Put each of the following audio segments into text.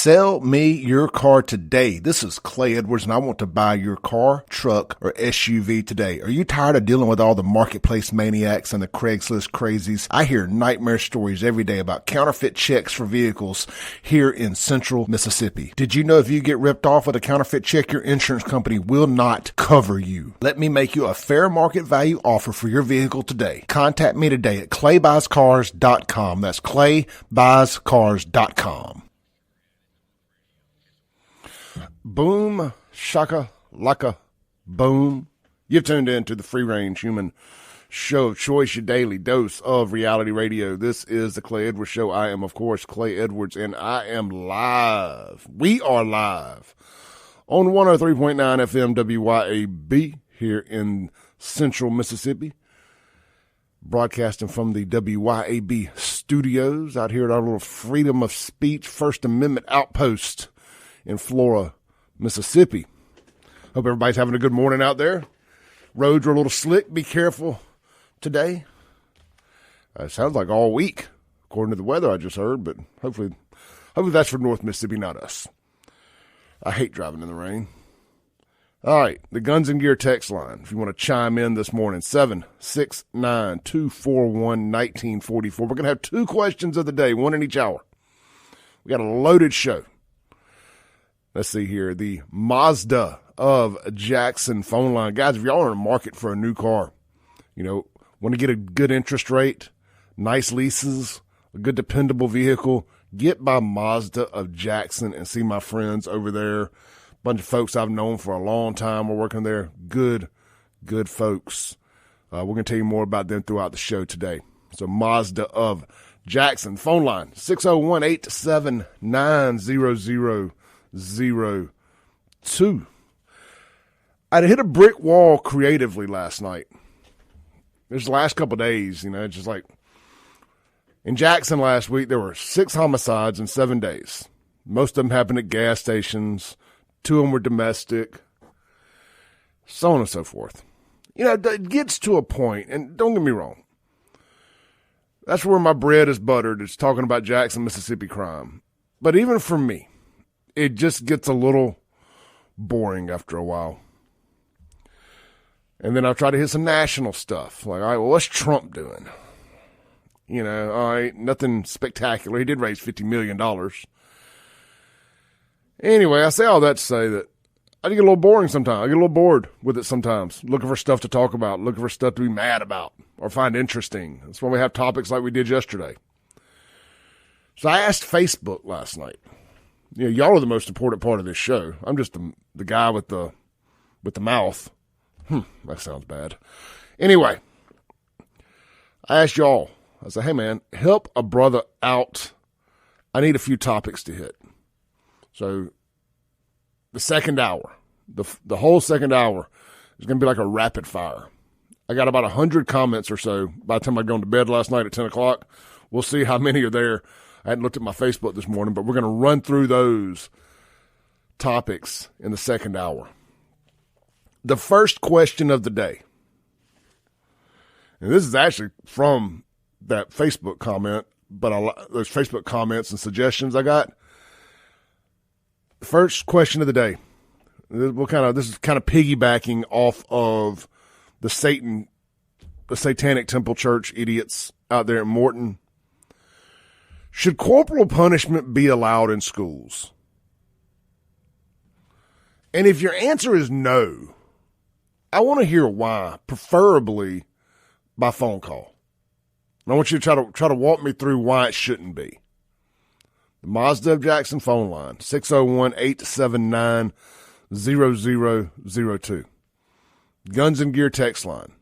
Sell me your car today. This is Clay Edwards, and I want to buy your car, truck, or SUV today. Are you tired of dealing with all the marketplace maniacs and the Craigslist crazies? I hear nightmare stories every day about counterfeit checks for vehicles here in central Mississippi. Did you know if you get ripped off with a counterfeit check, your insurance company will not cover you? Let me make you a fair market value offer for your vehicle today. Contact me today at claybuyscars.com. That's claybuyscars.com. Boom, shaka, laka, boom. You've tuned in to the Free Range Human Show of Choice, your daily dose of reality radio. This is the Clay Edwards Show. I am, of course, Clay Edwards, and I am live. We are live on 103.9 FM WYAB here in central Mississippi, broadcasting from the WYAB studios out here at our little freedom of speech First Amendment outpost in Flora, Mississippi. Hope everybody's having a good morning out there. Roads are a little slick. Be careful today. It sounds like all week, according to the weather I just heard, but hopefully that's for North Mississippi, not us. I hate driving in the rain. All right, the Guns and Gear text line, if you want to chime in this morning, 769-241-1944. We're going to have two questions of the day, one in each hour. We got a loaded show. Let's see here, the Mazda of Jackson phone line. Guys, if y'all are in the market for a new car, want to get a good interest rate, nice leases, a good dependable vehicle, get by Mazda of Jackson and see my friends over there. Bunch of folks I've known for a long time are working there. Good folks. We're going to tell you more about them throughout the show today. So Mazda of Jackson phone line, 601-879-0002. I'd hit a brick wall creatively last night. There's the last couple of days, just like in Jackson last week, there were 6 homicides in 7 days. Most of them happened at gas stations. 2 of them were domestic, so on and so forth. It gets to a point, and don't get me wrong, that's where my bread is buttered. It's talking about Jackson, Mississippi crime. But even for me, it just gets a little boring after a while. And then I'll try to hit some national stuff. Like, all right, well, what's Trump doing? All right, nothing spectacular. He did raise $50 million. Anyway, I say all that to say that I get a little boring sometimes. I get a little bored with it sometimes, looking for stuff to talk about, looking for stuff to be mad about or find interesting. That's why we have topics like we did yesterday. So I asked Facebook last night. Y'all are the most important part of this show. I'm just the guy with the mouth. That sounds bad. Anyway, I asked y'all. I said, hey, man, help a brother out. I need a few topics to hit. So the second hour, the whole second hour is going to be like a rapid fire. I got about 100 comments or so by the time I go to bed last night at 10 o'clock. We'll see how many are there. I hadn't looked at my Facebook this morning, but we're going to run through those topics in the second hour. The first question of the day, and this is actually from that Facebook comment, but those Facebook comments and suggestions I got. The first question of the day, this is kind of piggybacking off of the Satanic Temple Church idiots out there in Morton. Should corporal punishment be allowed in schools? And if your answer is no, I want to hear why, preferably by phone call. And I want you to try to walk me through why it shouldn't be. The Mazda of Jackson phone line, 601-879-0002. Guns and Gear text line,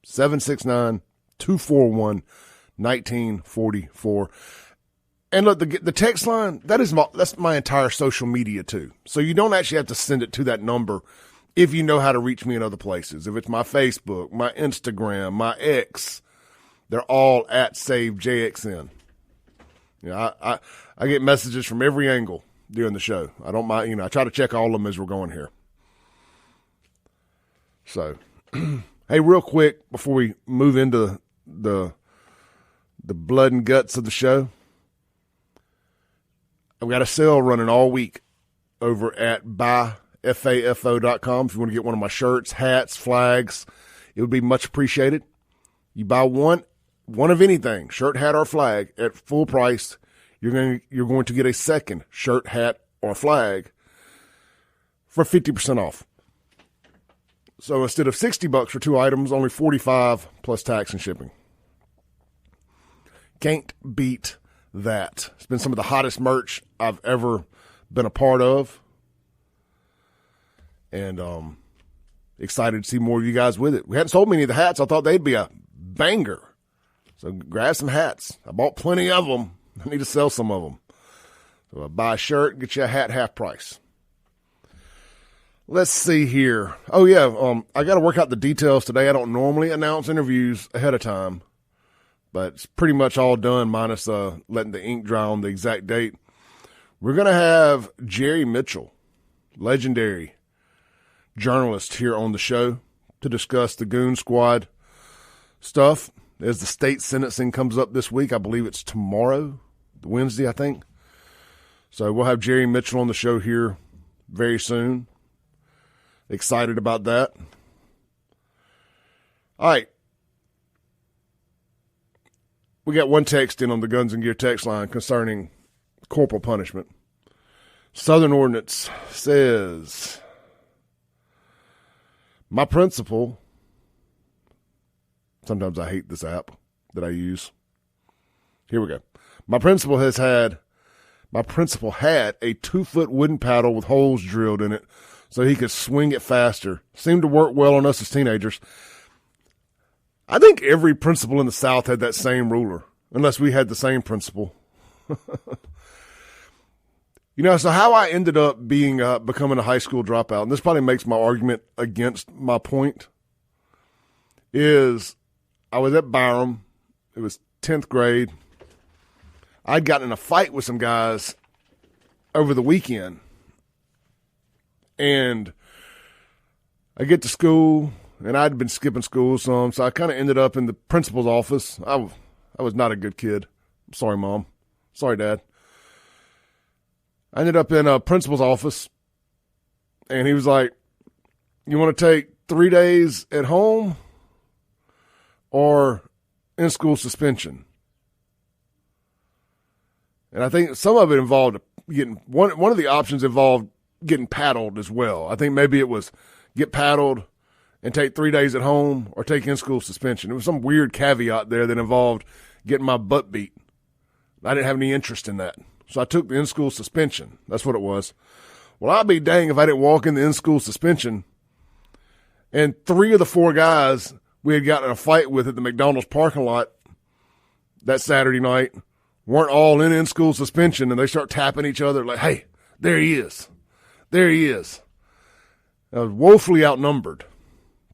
769-241-1944. And look, the text line, that's my entire social media too. So you don't actually have to send it to that number if you know how to reach me in other places. If it's my Facebook, my Instagram, my X, they're all at SaveJXN. I get messages from every angle during the show. I don't mind, I try to check all of them as we're going here. So, hey, real quick before we move into the blood and guts of the show, I've got a sale running all week over at buyfafo.com. If you want to get one of my shirts, hats, flags, it would be much appreciated. You buy one of anything, shirt, hat, or flag, at full price, you're going to get a second shirt, hat, or flag for 50% off. So instead of $60 for 2 items, only $45 plus tax and shipping. Can't beat that. It's been some of the hottest merch I've ever been a part of. And excited to see more of you guys with it. We hadn't sold many of the hats. I thought they'd be a banger. So grab some hats. I bought plenty of them. I need to sell some of them. So buy a shirt, get you a hat half price. Let's see here. Oh, yeah, I got to work out the details today. I don't normally announce interviews ahead of time, but it's pretty much all done minus letting the ink dry on the exact date. We're going to have Jerry Mitchell, legendary journalist, here on the show to discuss the Goon Squad stuff as the state sentencing comes up this week. I believe it's tomorrow, Wednesday, I think. So we'll have Jerry Mitchell on the show here very soon. Excited about that. All right. We got one text in on the Guns and Gear text line concerning corporal punishment. Southern Ordinance says, my principal, sometimes I hate this app that I use. Here we go. My principal had a 2-foot wooden paddle with holes drilled in it so he could swing it faster. Seemed to work well on us as teenagers. I think every principal in the South had that same ruler, unless we had the same principal. So how I ended up becoming a high school dropout, and this probably makes my argument against my point, is I was at Byram. It was 10th grade. I'd gotten in a fight with some guys over the weekend. And I get to school, and I'd been skipping school some, so I kind of ended up in the principal's office. I was not a good kid. Sorry, Mom. Sorry, Dad. I ended up in a principal's office, and he was like, you want to take 3 days at home or in-school suspension? And I think some of it involved getting one of the options involved getting paddled as well. I think maybe it was get paddled and take 3 days at home or take in-school suspension. There was some weird caveat there that involved getting my butt beat. I didn't have any interest in that. So I took the in-school suspension. That's what it was. Well, I'd be dang if I didn't walk in the in-school suspension and 3 of the 4 guys we had gotten in a fight with at the McDonald's parking lot that Saturday night weren't all in-school suspension, and they start tapping each other like, hey, there he is. There he is. I was woefully outnumbered.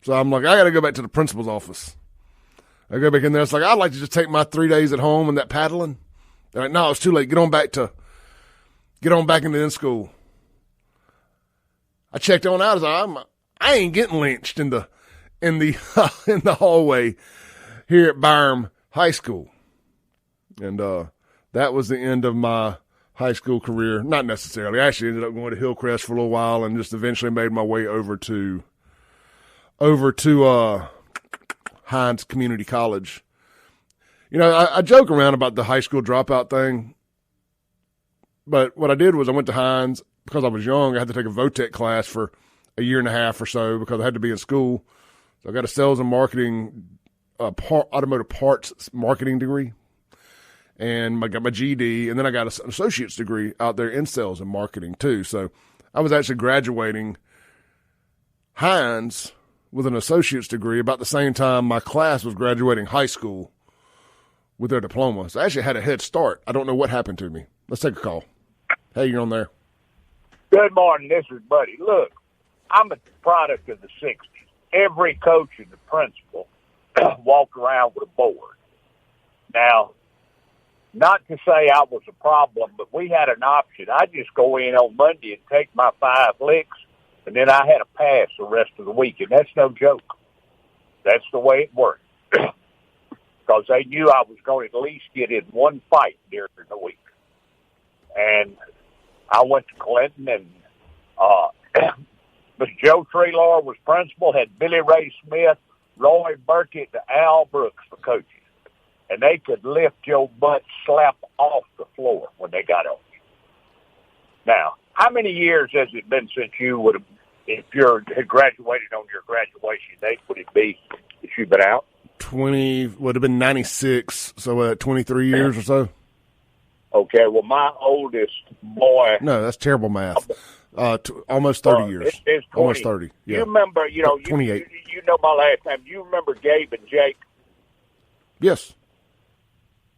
So I'm like, I got to go back to the principal's office. I go back in there. It's like, I'd like to just take my 3 days at home and that paddling. They're like, no, it's too late. Get on back into in-school. I checked on out. I ain't getting lynched in the in the hallway here at Byram High School. And that was the end of my high school career. Not necessarily. I actually ended up going to Hillcrest for a little while and just eventually made my way over to Hines Community College. I joke around about the high school dropout thing, but what I did was I went to Hines because I was young. I had to take a VOTEC class for a year and a half or so because I had to be in school. So I got a sales and marketing, automotive parts marketing degree, and I got my GED, and then I got an associate's degree out there in sales and marketing too. So I was actually graduating Hines with an associate's degree about the same time my class was graduating high school with their diploma. So I actually had a head start. I don't know what happened to me. Let's take a call. Hey, you're on there. Good morning. This is Buddy. Look, I'm a product of the 60s. Every coach and the principal walked around with a board. Now, not to say I was a problem, but we had an option. I'd just go in on Monday and take my 5 licks, and then I had a pass the rest of the week, and that's no joke. That's the way it worked. Because they knew I was going to at least get in one fight during the week. And I went to Clinton, and Mr. Joe Treelor was principal, had Billy Ray Smith, Roy Burkett, and Al Brooks for coaches. And they could lift your butt slap off the floor when they got on you. Now, how many years has it been since you would have, if you had graduated on your graduation date, would it be that you've been out? 20, would have been 96, so 23 years or so. Okay, well, my oldest boy. No, that's terrible math. Almost 30 years. It's 20. Almost 30. Yeah. You remember, 28. You know my last name. You remember Gabe and Jake? Yes.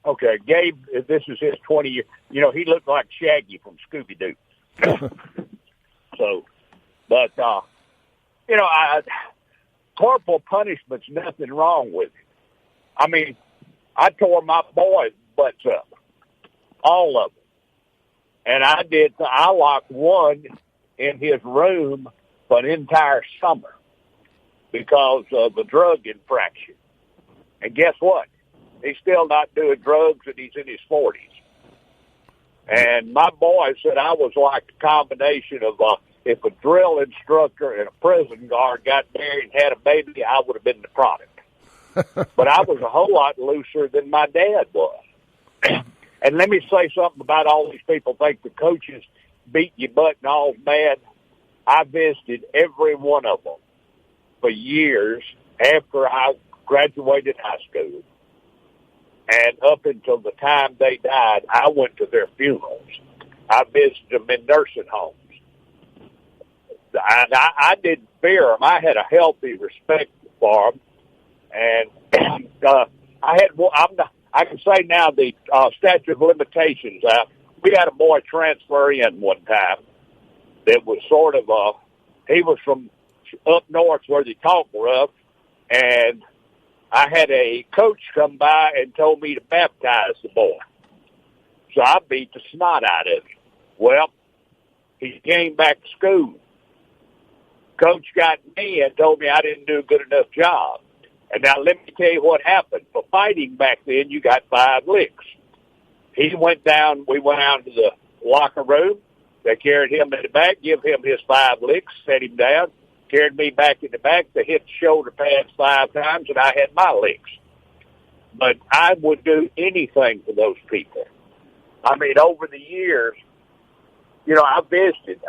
Okay, Gabe, this is his 20 year. He looked like Shaggy from Scooby-Doo. So, but, corporal punishment's nothing wrong with it. I mean, I tore my boys' butts up, all of them. And I locked one in his room for an entire summer because of a drug infraction. And guess what? He's still not doing drugs, and he's in his 40s. And my boy said I was like a combination of if a drill instructor and a prison guard got married and had a baby, I would have been the product. But I was a whole lot looser than my dad was. And let me say something about all these people think the coaches beat your butt and all's bad. I visited every one of them for years after I graduated high school. And up until the time they died, I went to their funerals. I visited them in nursing homes. I didn't fear them. I had a healthy respect for them. And I can say now the statute of limitations out. We had a boy transfer in one time that was sort of he was from up north where they talk rough, and I had a coach come by and told me to baptize the boy. So I beat the snot out of him. Well, he came back to school. Coach got me and told me I didn't do a good enough job. And now let me tell you what happened. For fighting back then, you got 5 licks. He went down, we went out to the locker room. They carried him in the back, give him his 5 licks, set him down, carried me back in the back. They hit the shoulder pads 5 times, and I had my licks. But I would do anything for those people. I mean, over the years, I visited.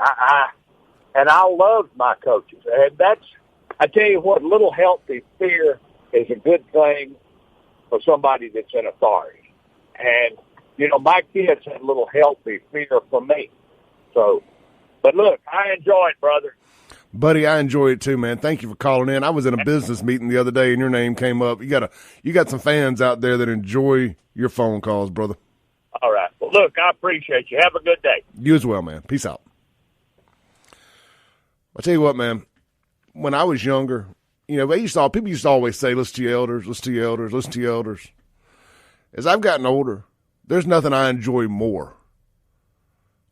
And I loved my coaches. And I tell you what, little healthy fear is a good thing for somebody that's in authority. And, my kids had a little healthy fear for me. So, but look, I enjoy it, brother. Buddy, I enjoy it too, man. Thank you for calling in. I was in a business meeting the other day, and your name came up. You got some fans out there that enjoy your phone calls, brother. All right. Well, look, I appreciate you. Have a good day. You as well, man. Peace out. I'll tell you what, man. When I was younger, people used to always say, listen to your elders, listen to your elders, listen to your elders. As I've gotten older, there's nothing I enjoy more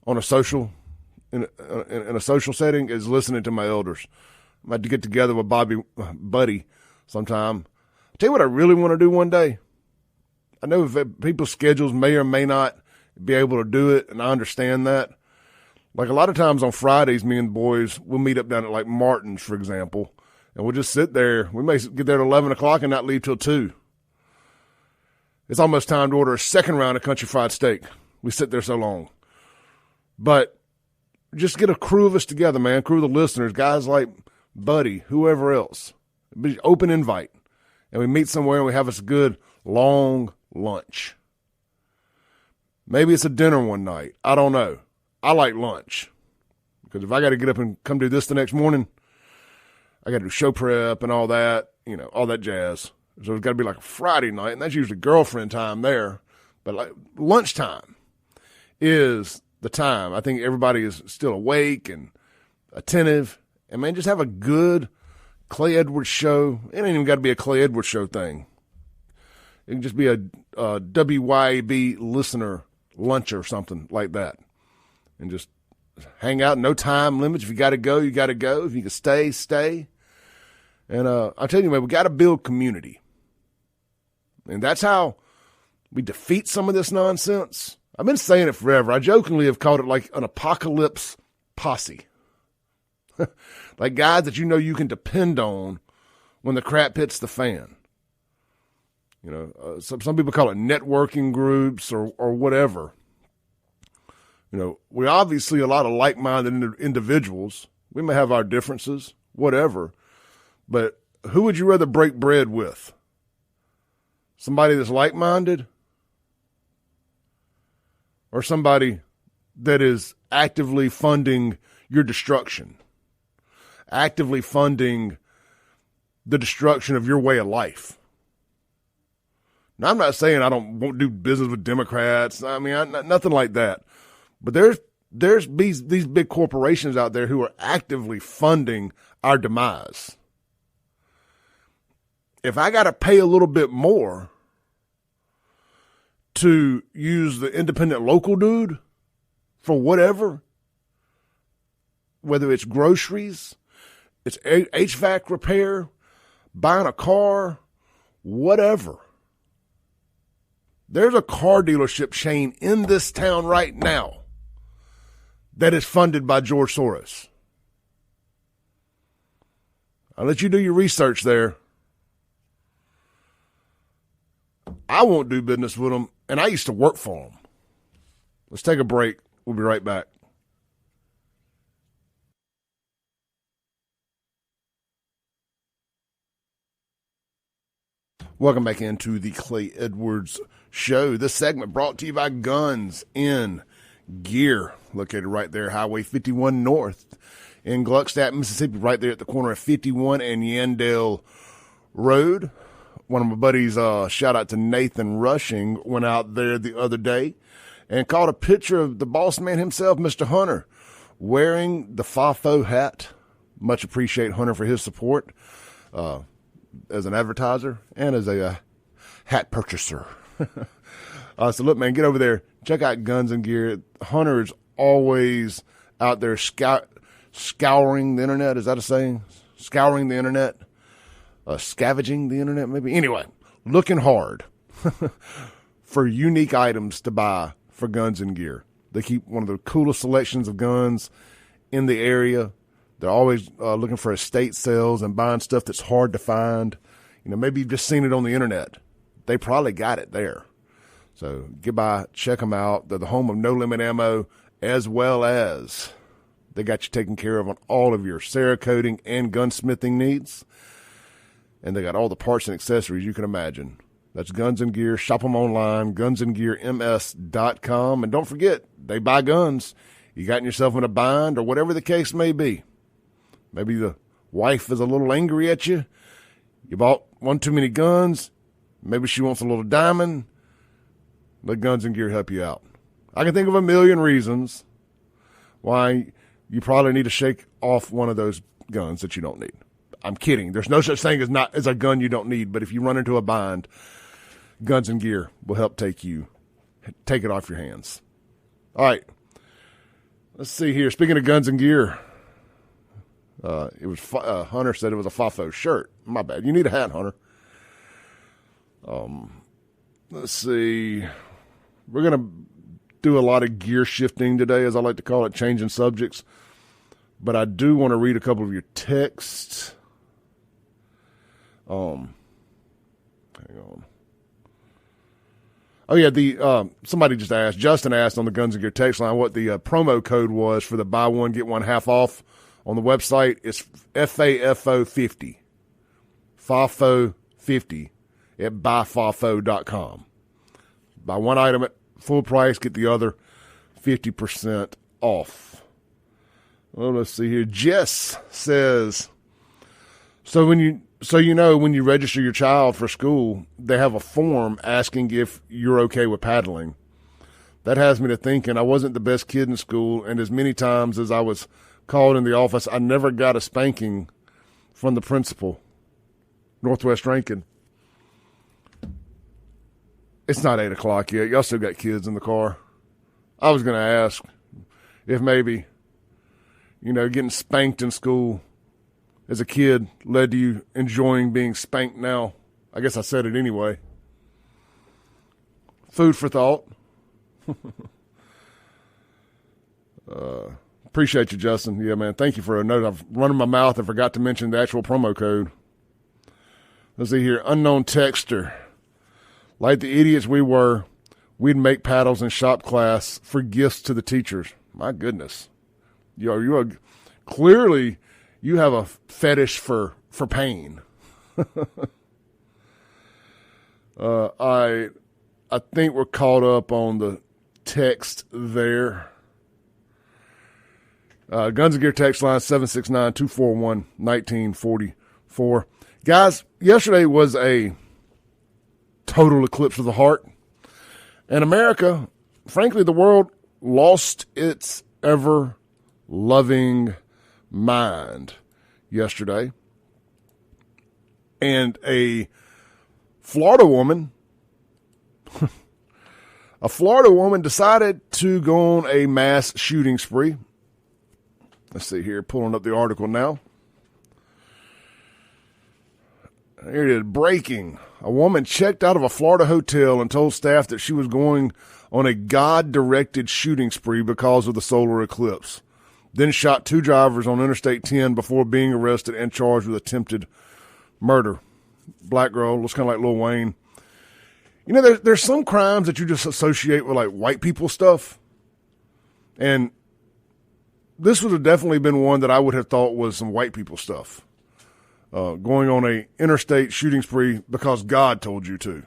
on a social, in a social setting is listening to my elders. I might get together with Buddy sometime. I'll tell you what I really want to do one day. I know if people's schedules may or may not be able to do it, and I understand that. Like a lot of times on Fridays, me and the boys, we'll meet up down at like Martin's, for example, and we'll just sit there. We may get there at 11 o'clock and not leave till 2. It's almost time to order a second round of country fried steak. We sit there so long. But just get a crew of us together, man, crew of the listeners, guys like Buddy, whoever else. Be open invite. And we meet somewhere and we have us a good long lunch. Maybe it's a dinner one night. I don't know. I like lunch. Because if I got to get up and come do this the next morning, I got to do show prep and all that, all that jazz. So it's got to be like a Friday night, and that's usually girlfriend time there. But like lunchtime is the time. I think everybody is still awake and attentive. And, man, just have a good Clay Edwards show. It ain't even got to be a Clay Edwards show thing. It can just be a WYAB listener lunch or something like that. And just hang out, no time limits. If you got to go, you got to go. If you can stay, stay. And I'll tell you, man, we got to build community. And that's how we defeat some of this nonsense. I've been saying it forever. I jokingly have called it like an apocalypse posse. Like guys that you know you can depend on when the crap hits the fan. You know, some people call it networking groups or whatever. You know, we're obviously a lot of like-minded individuals. We may have our differences, whatever. But who would you rather break bread with? Somebody that's like-minded? Or somebody that is actively funding your destruction? Actively funding the destruction of your way of life? Now, I'm not saying I won't do business with Democrats. I mean, nothing like that. But there's these big corporations out there who are actively funding our demise. If I got to pay a little bit more to use the independent local dude for whatever, whether it's groceries, it's HVAC repair, buying a car, whatever. There's a car dealership chain in this town right now that is funded by George Soros. I'll let you do your research there. I won't do business with them, and I used to work for them. Let's take a break. We'll be right back. Welcome back into the Clay Edwards Show. This segment brought to you by Guns in Gear, located right there, Highway 51 North in Gluckstadt, Mississippi, right there at the corner of 51 and Yandell Road. One of my buddies, shout out to Nathan Rushing, went out there the other day and caught a picture of the boss man himself, Mr. Hunter, wearing the FAFO hat. Much appreciate Hunter for his support as an advertiser and as a hat purchaser. So look, man, get over there. Check out Guns and Gear. Hunter is always out there scouring the internet. Is that a saying? Scouring the internet? Scavenging the internet, maybe? Anyway, looking hard for unique items to buy for Guns and Gear. They keep one of the coolest selections of guns in the area. They're always looking for estate sales and buying stuff that's hard to find. You know, maybe you've just seen it on the internet. They probably got it there. So get by, check them out. They're the home of No Limit Ammo, as well as they got you taken care of on all of your Cerakoting and gunsmithing needs. And they got all the parts and accessories you can imagine. That's Guns and Gear. Shop them online, gunsandgearms.com. And don't forget, they buy guns. You gotten yourself in a bind or whatever the case may be. Maybe the wife is a little angry at you. You bought one too many guns. Maybe she wants a little diamond. Let Guns and Gear help you out. I can think of a million reasons why you probably need to shake off one of those guns that you don't need. I'm kidding. There's no such thing as a gun you don't need. But if you run into a bind, Guns and Gear will help take it off your hands. All right. Let's see here. Speaking of Guns and Gear, it was Hunter said it was a FAFO shirt. My bad. You need a hat, Hunter. Let's see. We're going to do a lot of gear shifting today, as I like to call it, changing subjects. But I do want to read a couple of your texts. Hang on. Oh, yeah, somebody just asked, Justin asked on the Guns and Gear text line what the promo code was for the buy one, get one half off on the website. It's FAFO50. FAFO50 at buyfafo.com. Buy one item at full price, get the other 50% off. Well, let's see here. Jess says, when you register your child for school, they have a form asking if you're okay with paddling. That has me to thinking I wasn't the best kid in school, and as many times as I was called in the office, I never got a spanking from the principal. Northwest Rankin. It's not 8 o'clock yet. Y'all still got kids in the car. I was going to ask if maybe, getting spanked in school as a kid led to you enjoying being spanked now. I guess I said it anyway. Food for thought. Appreciate you, Justin. Yeah, man. Thank you for a note. I've run in my mouth and forgot to mention the actual promo code. Let's see here. Unknown texter. Like the idiots we were, we'd make paddles in shop class for gifts to the teachers. My goodness. Clearly you have a fetish for pain. I think we're caught up on the text there. Guns and Gear text line 769-241-1944. Guys, yesterday was a total eclipse of the heart. And America, frankly, the world lost its ever-loving mind yesterday. And a Florida woman decided to go on a mass shooting spree. Let's see here, pulling up the article now. Here it is, breaking. A woman checked out of a Florida hotel and told staff that she was going on a God-directed shooting spree because of the solar eclipse. Then shot 2 drivers on Interstate 10 before being arrested and charged with attempted murder. Black girl, looks kind of like Lil Wayne. You know, there's some crimes that you just associate with, like, white people stuff. And this would have definitely been one that I would have thought was some white people stuff. Going on a interstate shooting spree because God told you to.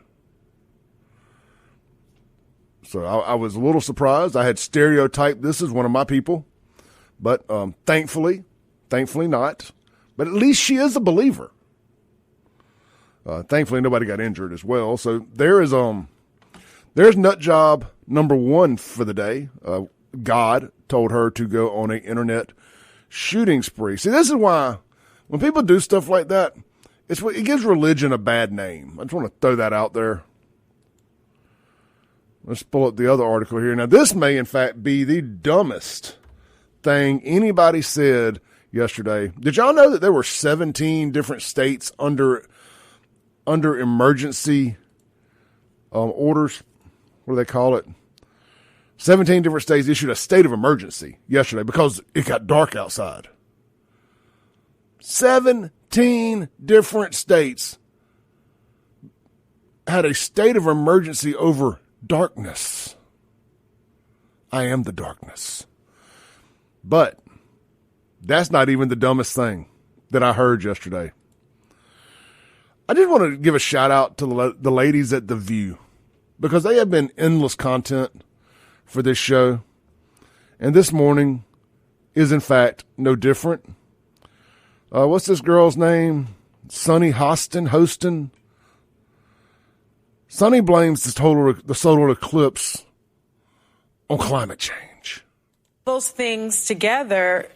So I was a little surprised. I had stereotyped this as one of my people. But thankfully not. But at least she is a believer. Thankfully nobody got injured as well. So there's nut job number 1 for the day. God told her to go on an internet shooting spree. See, this is why when people do stuff like that, it gives religion a bad name. I just want to throw that out there. Let's pull up the other article here. Now, this may, in fact, be the dumbest thing anybody said yesterday. Did y'all know that there were 17 different states under emergency orders? What do they call it? 17 different states issued a state of emergency yesterday because it got dark outside. 17 different states had a state of emergency over darkness. I am the darkness. But that's not even the dumbest thing that I heard yesterday. I just want to give a shout out to the ladies at The View because they have been endless content for this show. And this morning is, in fact, no different. What's this girl's name? Sunny Hostin. Sunny blames the solar eclipse on climate change. Those things together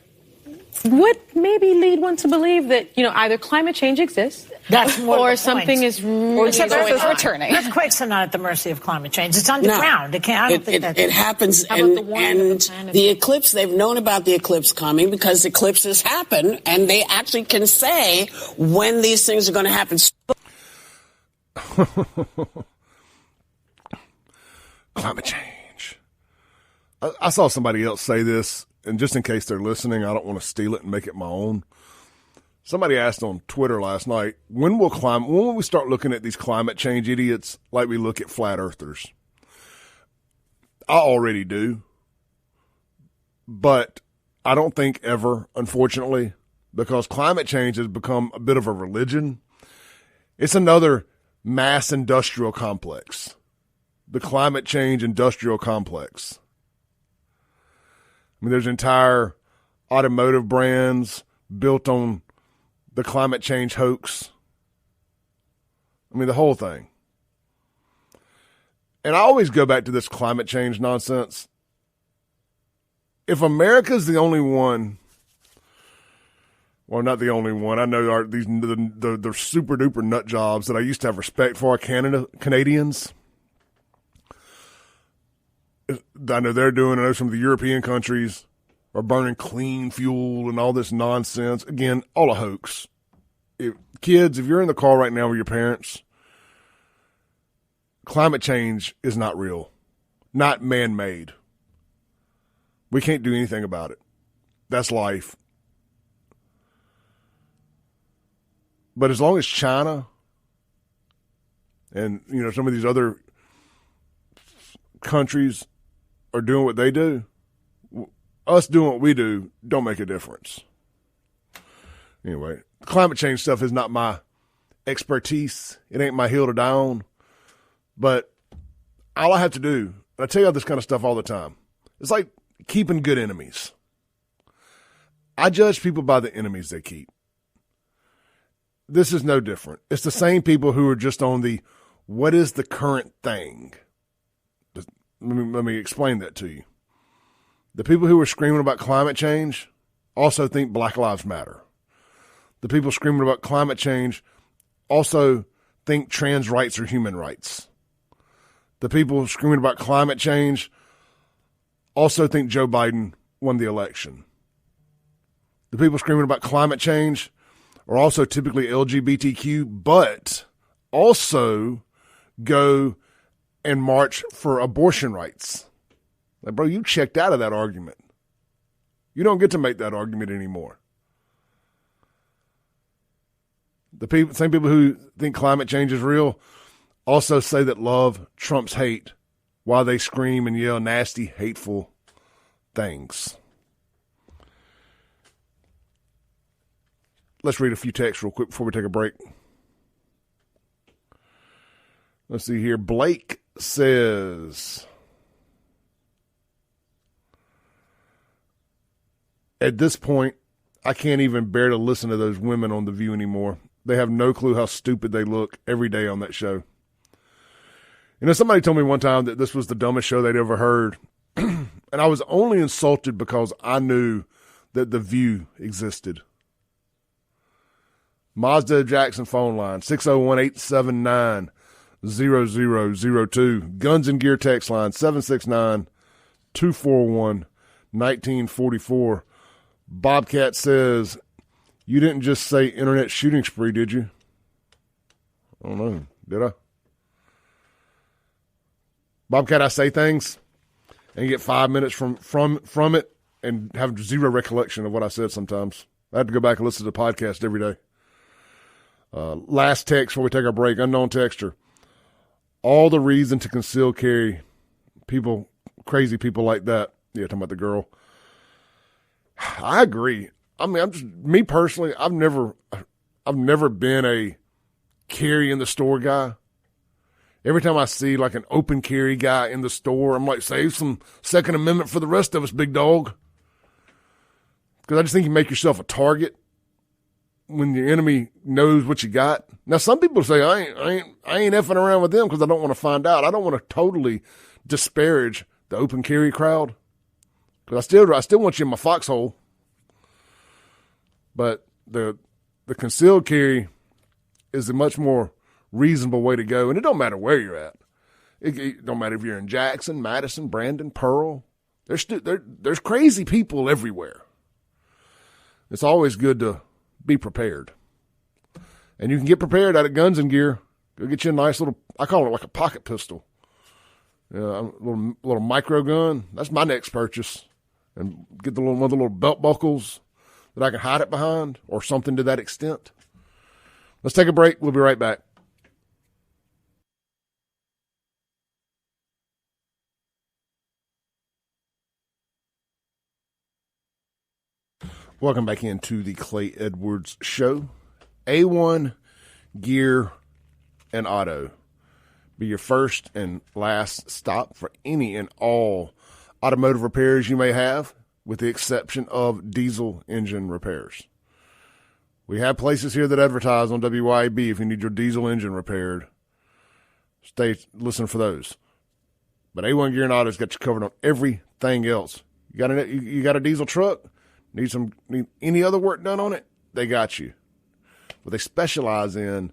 would maybe lead one to believe that, either climate change exists or something is really returning. Earthquakes are not at the mercy of climate change. It's underground. It happens. And the eclipse, they've known about the eclipse coming because eclipses happen, and they actually can say when these things are going to happen. Climate change. I saw somebody else say this, and just in case they're listening, I don't want to steal it and make it my own. Somebody asked on Twitter last night, when will we start looking at these climate change idiots like we look at flat earthers? I already do. But I don't think ever, unfortunately, because climate change has become a bit of a religion. It's another mass industrial complex. The climate change industrial complex. I mean, there's entire automotive brands built on the climate change hoax. I mean, the whole thing. And I always go back to this climate change nonsense. If America's the only one, well, not the only one. I know the super duper nut jobs that I used to have respect for, Canadians. I know they're doing. I know some of the European countries are burning clean fuel and all this nonsense. Again, all a hoax. Kids, if you're in the car right now with your parents, climate change is not real. not man-made. We can't do anything about it. That's life. But as long as China and, some of these other countries are doing what they do, us doing what we do don't make a difference. Anyway, climate change stuff is not my expertise. It ain't my hill to die on. But all I have to do, and I tell you all this kind of stuff all the time, it's like keeping good enemies. I judge people by the enemies they keep. This is no different. It's the same people who are just on the, what is the current thing? Let me explain that to you. The people who are screaming about climate change also think Black Lives Matter. The people screaming about climate change also think trans rights are human rights. The people screaming about climate change also think Joe Biden won the election. The people screaming about climate change are also typically LGBTQ, but also go and march for abortion rights. Like, bro, you checked out of that argument. You don't get to make that argument anymore. The same people who think climate change is real also say that love trumps hate while they scream and yell nasty, hateful things. Let's read a few texts real quick before we take a break. Let's see here. Blake says, at this point, I can't even bear to listen to those women on The View anymore. They have no clue how stupid they look every day on that show. Somebody told me one time that this was the dumbest show they'd ever heard. And I was only insulted because I knew that The View existed. Mazda Jackson phone line, 601-879-0002. Guns and Gear text line, 769-241-1944. Bobcat says, you didn't just say internet shooting spree, did you? I don't know. Did I? Bobcat, I say things and get 5 minutes from it and have zero recollection of what I said sometimes. I have to go back and listen to the podcast every day. Last text before we take our break, unknown texter. All the reason to conceal carry people, crazy people like that. Yeah, talking about the girl. I agree. I mean, me personally, I've never been a carry in the store guy. Every time I see like an open carry guy in the store, I'm like, save some Second Amendment for the rest of us, big dog. Because I just think you make yourself a target when your enemy knows what you got. Now, some people say, I ain't effing around with them because I don't want to find out. I don't want to totally disparage the open carry crowd. Because I still want you in my foxhole. But the concealed carry is a much more reasonable way to go. And it don't matter where you're at. It don't matter if you're in Jackson, Madison, Brandon, Pearl. There's crazy people everywhere. It's always good to be prepared. And you can get prepared out of Guns and Gear. Go get you a nice little, I call it like a pocket pistol. A little micro gun. That's my next purchase. And get one of the little belt buckles that I can hide it behind or something to that extent. Let's take a break. We'll be right back. Welcome back into the Clay Edwards Show. A1 Gear and Auto. Be your first and last stop for any and all automotive repairs you may have, with the exception of diesel engine repairs. We have places here that advertise on WYAB if you need your diesel engine repaired. Listen for those. But A1 Gear and Auto's got you covered on everything else. You got a diesel truck? Need any other work done on it? They got you. What they specialize in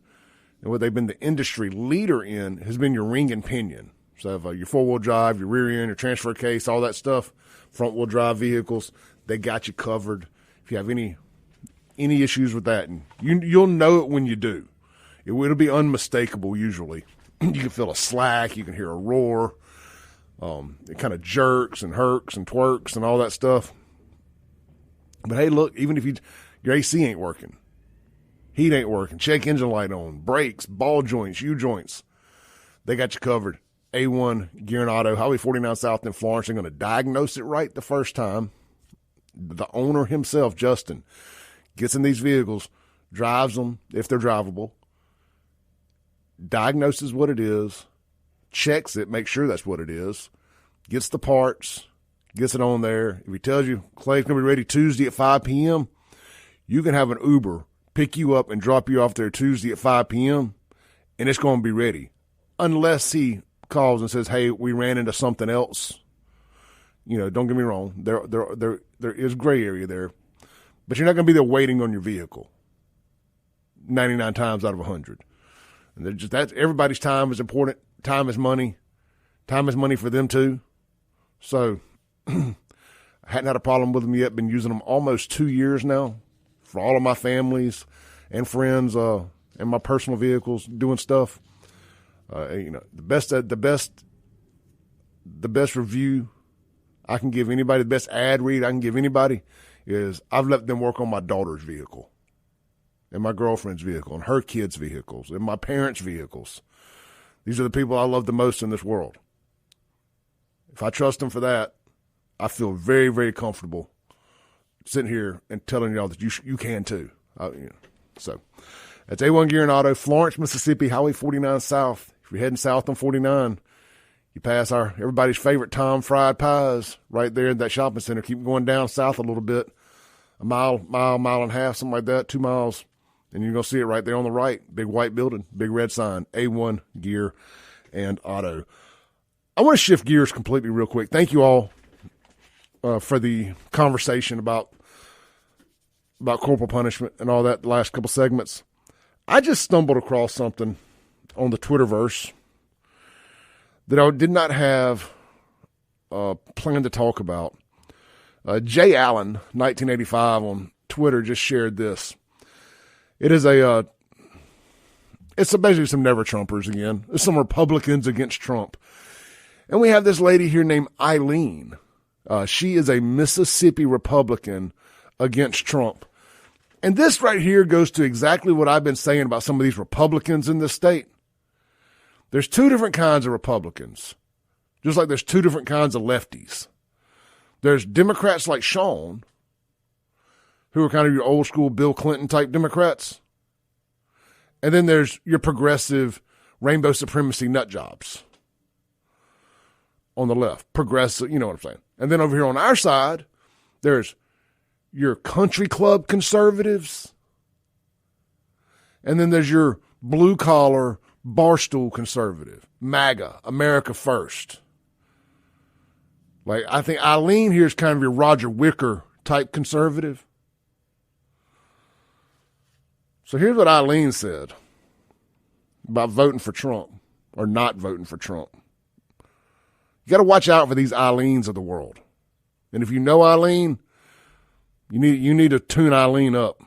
and what they've been the industry leader in has been your ring and pinion. So your four-wheel drive, your rear end, your transfer case, all that stuff, front-wheel drive vehicles, they got you covered. If you have any issues with that, and you'll know it when you do. It'll be unmistakable usually. You can feel a slack. You can hear a roar. It kind of jerks and herks and twerks and all that stuff. But hey, look, even if your AC ain't working, heat ain't working, check engine light on, brakes, ball joints, U-joints, they got you covered. A1 Gear and Auto, Highway 49 South in Florence. They're going to diagnose it right the first time. The owner himself, Justin, gets in these vehicles, drives them if they're drivable, diagnoses what it is, checks it, makes sure that's what it is, gets the parts, gets it on there. If he tells you Clay's going to be ready Tuesday at 5 p.m., you can have an Uber pick you up and drop you off there Tuesday at 5 p.m., and it's going to be ready. Unless he calls and says, hey, we ran into something else. You know, don't get me wrong. There is gray area there. But you're not going to be there waiting on your vehicle 99 times out of 100. And that's everybody's time is important. Time is money. Time is money for them too. So I hadn't had a problem with them yet. Been using them almost 2 years now for all of my families and friends and my personal vehicles doing stuff. You know, the best review I can give anybody, the best ad read I can give anybody is I've let them work on my daughter's vehicle and my girlfriend's vehicle and her kids' vehicles and my parents' vehicles. These are the people I love the most in this world. If I trust them for that, I feel very, very comfortable sitting here and telling y'all that you can too. So that's A1 Gear and Auto, Florence, Mississippi, Highway 49 South. If you're heading south on 49, you pass everybody's favorite Tom Fried Pies right there in that shopping center. Keep going down south a little bit, a mile and a half, something like that, 2 miles, and you're going to see it right there on the right. Big white building, big red sign, A1 Gear and Auto. I want to shift gears completely real quick. Thank you all for the conversation about corporal punishment and all that the last couple segments. I just stumbled across something on the Twitterverse that I did not have planned to talk about. Jay Allen, 1985 on Twitter, just shared this. It is it's basically some never Trumpers again. It's some Republicans against Trump. And we have this lady here named Eileen. She is a Mississippi Republican against Trump. And this right here goes to exactly what I've been saying about some of these Republicans in this state. There's two different kinds of Republicans, just like there's two different kinds of lefties. There's Democrats like Sean, who are kind of your old school Bill Clinton type Democrats. And then there's your progressive rainbow supremacy nut jobs on the left. Progressive, you know what I'm saying. And then over here on our side, there's your country club conservatives. And then there's your blue collar barstool conservative, MAGA, America First. Like, I think Eileen here is kind of your Roger Wicker type conservative. So here's what Eileen said about voting for Trump or not voting for Trump. You got to watch out for these Eileens of the world. And if you know Eileen, you need to tune Eileen up.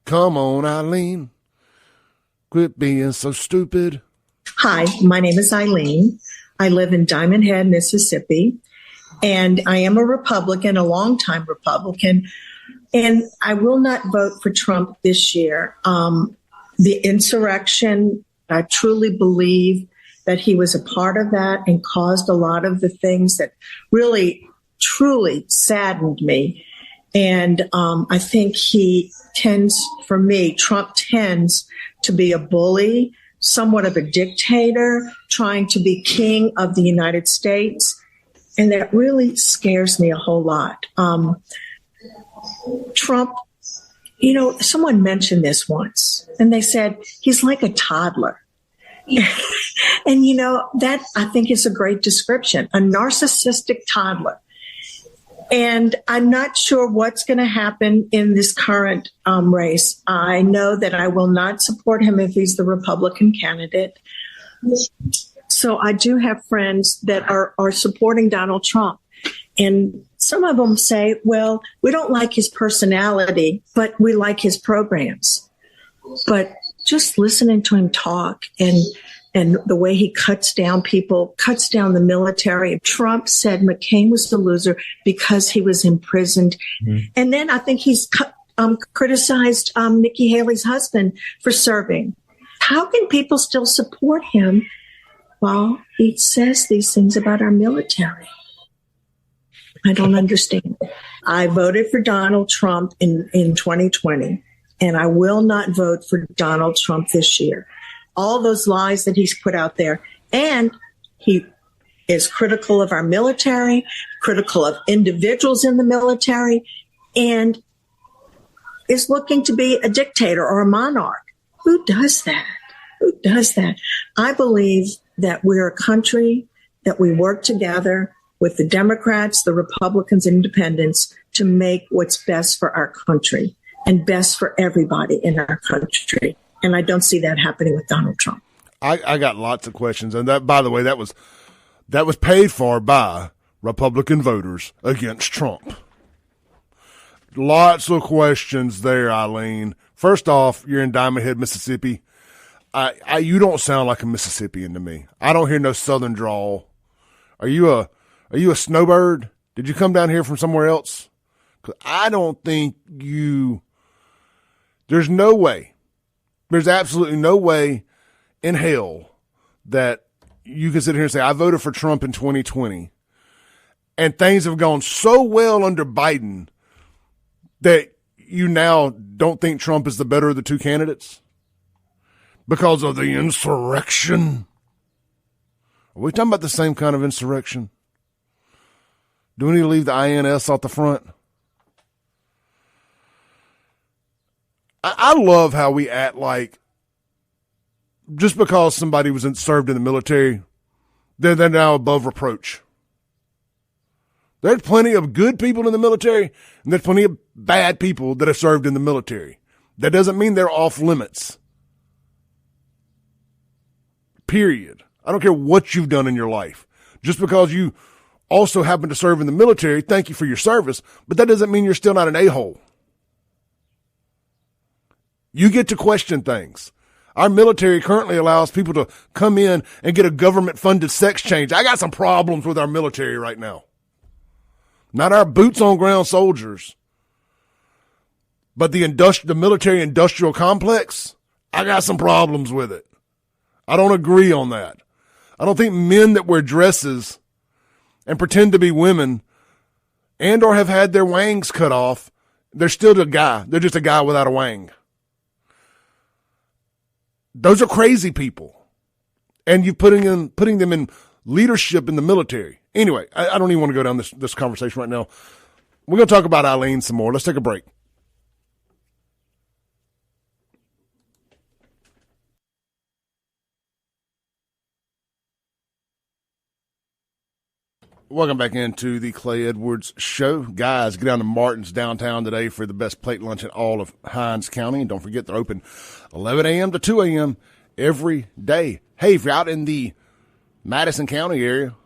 Come on, Eileen. Quit being so stupid. Hi, my name is Eileen. I live in Diamond Head, Mississippi, and I am a Republican, a longtime Republican, and I will not vote for Trump this year. The insurrection, I truly believe that he was a part of that and caused a lot of the things that really, truly saddened me. And I think Trump tends to be a bully, somewhat of a dictator, trying to be king of the United States. And that really scares me a whole lot. Trump, someone mentioned this once, and they said he's like a toddler. And, that I think is a great description, a narcissistic toddler. And I'm not sure what's going to happen in this current race. I know that I will not support him if he's the Republican candidate. So I do have friends that are supporting Donald Trump. And some of them say, well, we don't like his personality, but we like his programs. But just listening to him talk and and the way he cuts down people, cuts down the military. Trump said McCain was the loser because he was imprisoned. Mm-hmm. And then I think he's criticized Nikki Haley's husband for serving. How can people still support him while he says these things about our military? I don't understand. I voted for Donald Trump in 2020, and I will not vote for Donald Trump this year. All those lies that he's put out there, and he is critical of our military, critical of individuals in the military, and is looking to be a dictator or a monarch. Who does that? Who does that? I believe that we're a country that we work together with the Democrats, the Republicans, and independents to make what's best for our country and best for everybody in our country. And I don't see that happening with Donald Trump. I got lots of questions. And that, by the way, that was paid for by Republican voters against Trump. Lots of questions there, Eileen. First off, you're in Diamond Head, Mississippi. You don't sound like a Mississippian to me. I don't hear no Southern drawl. Are you a snowbird? Did you come down here from somewhere else? 'Cause I don't think there's no way. There's absolutely no way in hell that you can sit here and say, I voted for Trump in 2020 and things have gone so well under Biden that you now don't think Trump is the better of the two candidates because of the insurrection. Are we talking about the same kind of insurrection? Do we need to leave the INS off the front? I love how we act like just because somebody was served in the military, they're now above reproach. There's plenty of good people in the military, and there's plenty of bad people that have served in the military. That doesn't mean they're off limits. Period. I don't care what you've done in your life. Just because you also happen to serve in the military, thank you for your service, but that doesn't mean you're still not an a-hole. You get to question things. Our military currently allows people to come in and get a government-funded sex change. I got some problems with our military right now. Not our boots-on-ground soldiers, but the military-industrial complex. I got some problems with it. I don't agree on that. I don't think men that wear dresses and pretend to be women and or have had their wangs cut off, they're still a guy. They're just a guy without a wang. Those are crazy people. And you're putting them in leadership in the military. Anyway, I don't even want to go down this conversation right now. We're going to talk about Eileen some more. Let's take a break. Welcome back into the Clay Edwards Show. Guys, get down to Martin's downtown today for the best plate lunch in all of Hinds County. And don't forget, they're open 11 a.m. to 2 a.m. every day. Hey, if you're out in the Madison County area,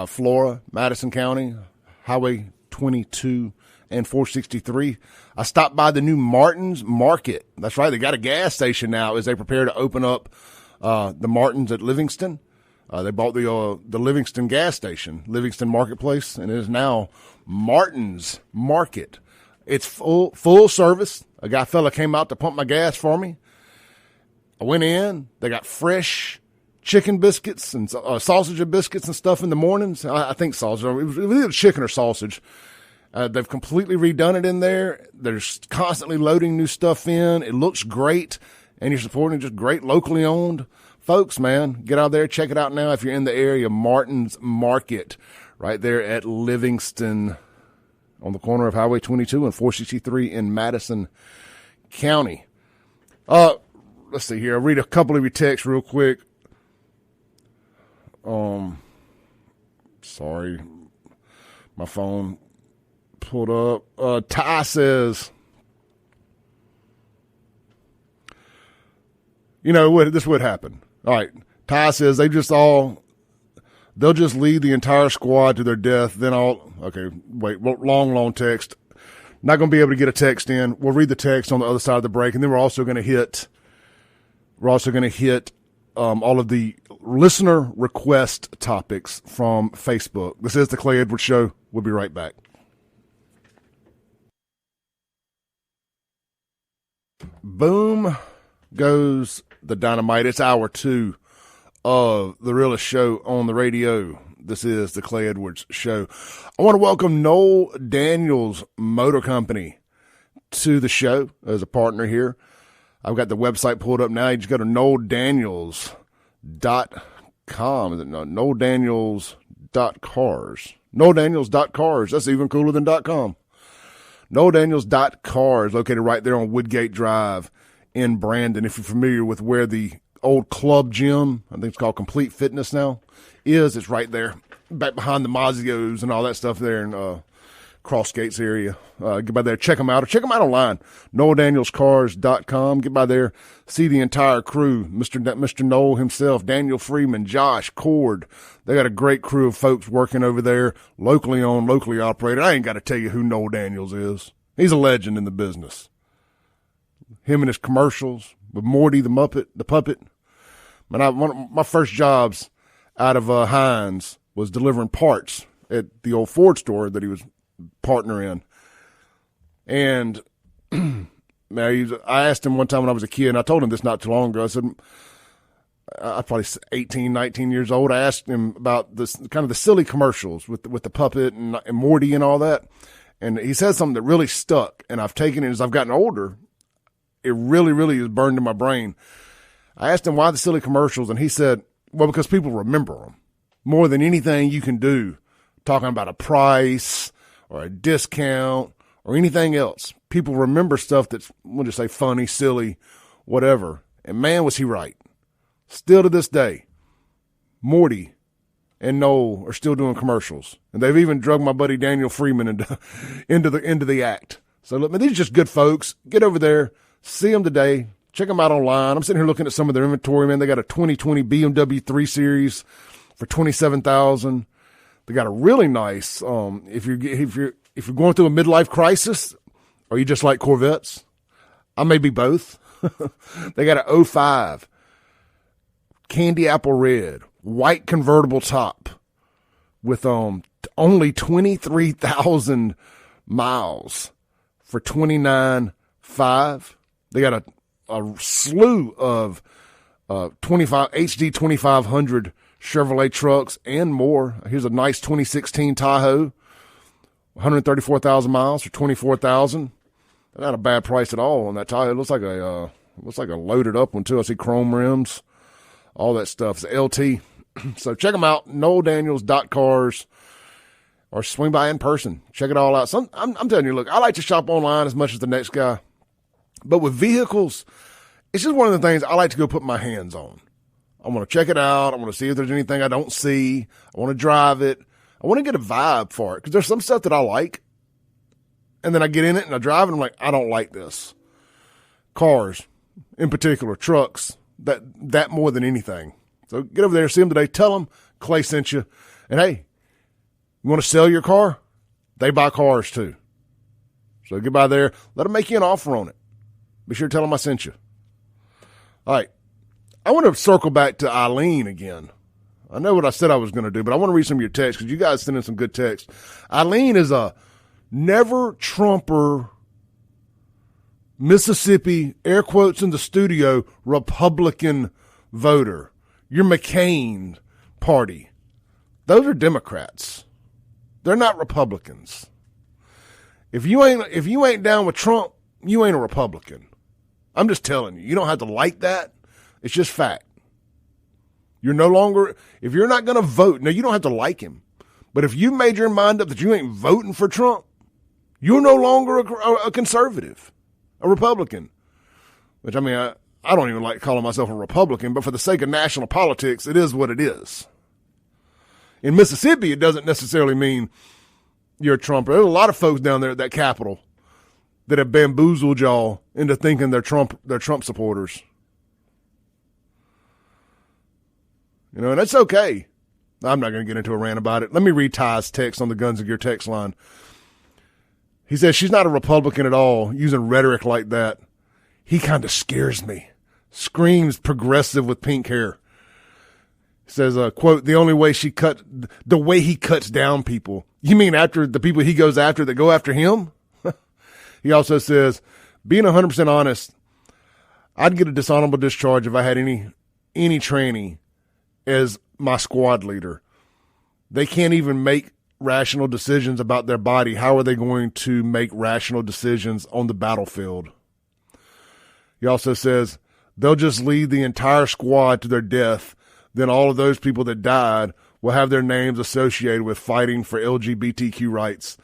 Flora, Madison County, Highway 22 and 463, I stopped by the new Martin's Market. That's right, they got a gas station now as they prepare to open up the Martin's at Livingston. They bought the Livingston gas station, Livingston Marketplace, and it is now Martin's Market. It's full service. A fella came out to pump my gas for me. I went in. They got fresh chicken biscuits and sausage and biscuits and stuff in the mornings. I think sausage. It was either chicken or sausage. They've completely redone it in there. They're constantly loading new stuff in. It looks great, and you're supporting just great locally owned folks, man. Get out there, check it out now if you're in the area. Martin's Market, right there at Livingston on the corner of Highway 22 and 463 in Madison County. Let's see here. I'll read a couple of your texts real quick. Sorry. My phone pulled up. Ty says, this would happen. All right. Ty says they'll just lead the entire squad to their death. Long text. Not going to be able to get a text in. We'll read the text on the other side of the break. And then we're also going to hit all of the listener request topics from Facebook. This is the Clay Edwards Show. We'll be right back. Boom goes the dynamite. It's hour 2 of the realest show on the radio. This is the Clay Edwards Show. I want to welcome Noel Daniels Motor Company to the show as a partner here. I've got the website pulled up now. You just go to noeldaniels.com. Is it no, noeldaniels.cars? noeldaniels.cars. That's even cooler than .com. noeldaniels.cars, located right there on Woodgate Drive in Brandon. If you're familiar with where the old club gym, I think it's called Complete Fitness now, is, it's right there, back behind the Mazzios and all that stuff there in Cross Gates area. Get by there, check them out, or check them out online, noeldanielscars.com. Get by there, see the entire crew, Mr. Noel himself, Daniel Freeman, Josh, Cord. They got a great crew of folks working over there, locally owned, locally operated. I ain't got to tell you who Noel Daniels is. He's a legend in the business. Him and his commercials with Morty the puppet. Man, one of my first jobs out of Hines was delivering parts at the old Ford store that he was partner in. And man, I asked him one time when I was a kid, and I told him this not too long ago. I said, I was probably 18, 19 years old. I asked him about this kind of the silly commercials with the puppet and Morty and all that. And he said something that really stuck, and I've taken it as I've gotten older. It really, really is burned in my brain. I asked him why the silly commercials, and he said, well, because people remember them more than anything you can do, talking about a price or a discount or anything else. People remember stuff that's, we'll just say, funny, silly, whatever. And man, was he right. Still to this day, Morty and Noel are still doing commercials. And they've even drugged my buddy Daniel Freeman into the act. So look, man, these are just good folks. Get over there, see them today. Check them out online. I'm sitting here looking at some of their inventory, man. They got a 2020 BMW 3 Series for $27,000. They got a really nice, if you're going through a midlife crisis, or you just like Corvettes, I may be both. They got a 05 candy apple red, white convertible top with only 23,000 miles for $29,500. They got a slew of 25 HD 2500 Chevrolet trucks and more. Here's a nice 2016 Tahoe, 134,000 miles for $24,000. Not a bad price at all on that Tahoe. It looks like a loaded up one too. I see chrome rims, all that stuff. It's a LT. So check them out, noeldaniels.cars, or swing by in person. Check it all out. I'm telling you, look, I like to shop online as much as the next guy, but with vehicles, it's just one of the things I like to go put my hands on. I want to check it out. I want to see if there's anything I don't see. I want to drive it. I want to get a vibe for it, because there's some stuff that I like, and then I get in it and I drive it and I'm like, I don't like this. Cars, in particular, trucks, that more than anything. So get over there, see them today. Tell them Clay sent you. And hey, you want to sell your car? They buy cars too. So get by there. Let them make you an offer on it. Be sure to tell them I sent you. All right. I want to circle back to Eileen again. I know what I said I was going to do, but I want to read some of your texts because you guys sent in some good texts. Eileen is a never Trumper, Mississippi, air quotes in the studio, Republican voter. Your McCain party. Those are Democrats. They're not Republicans. If you ain't down with Trump, you ain't a Republican. I'm just telling you. You don't have to like that. It's just fact. You're no longer, if you're not going to vote, now you don't have to like him, but if you made your mind up that you ain't voting for Trump, you're no longer a conservative, a Republican, which I mean, I don't even like calling myself a Republican, but for the sake of national politics, it is what it is. In Mississippi, it doesn't necessarily mean you're a Trumper. There's a lot of folks down there at that Capitol that have bamboozled y'all into thinking they're Trump supporters. You know, and that's okay. I'm not going to get into a rant about it. Let me read Ty's text on the Guns and Gear text line. He says, she's not a Republican at all, using rhetoric like that. He kind of scares me. Screams progressive with pink hair. Says, quote, the way he cuts down people. You mean after the people he goes after that go after him? He also says, being 100% honest, I'd get a dishonorable discharge if I had any tranny as my squad leader. They can't even make rational decisions about their body. How are they going to make rational decisions on the battlefield? He also says, they'll just lead the entire squad to their death. Then all of those people that died will have their names associated with fighting for LGBTQ rights.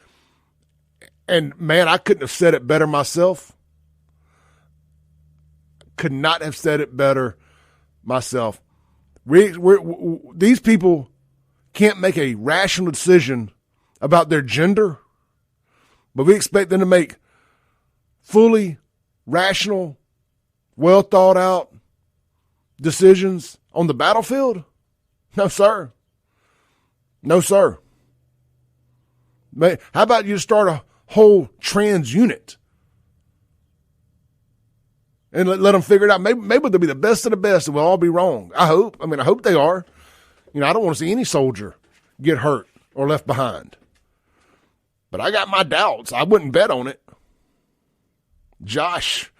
And, man, I couldn't have said it better myself. Could not have said it better myself. These people can't make a rational decision about their gender, but we expect them to make fully rational, well thought out decisions on the battlefield? No, sir. No, sir. How about you start a whole trans unit and let them figure it out? Maybe they'll be the best of the best and we'll all be wrong. I hope. I hope they are. I don't want to see any soldier get hurt or left behind. But I got my doubts. I wouldn't bet on it. Josh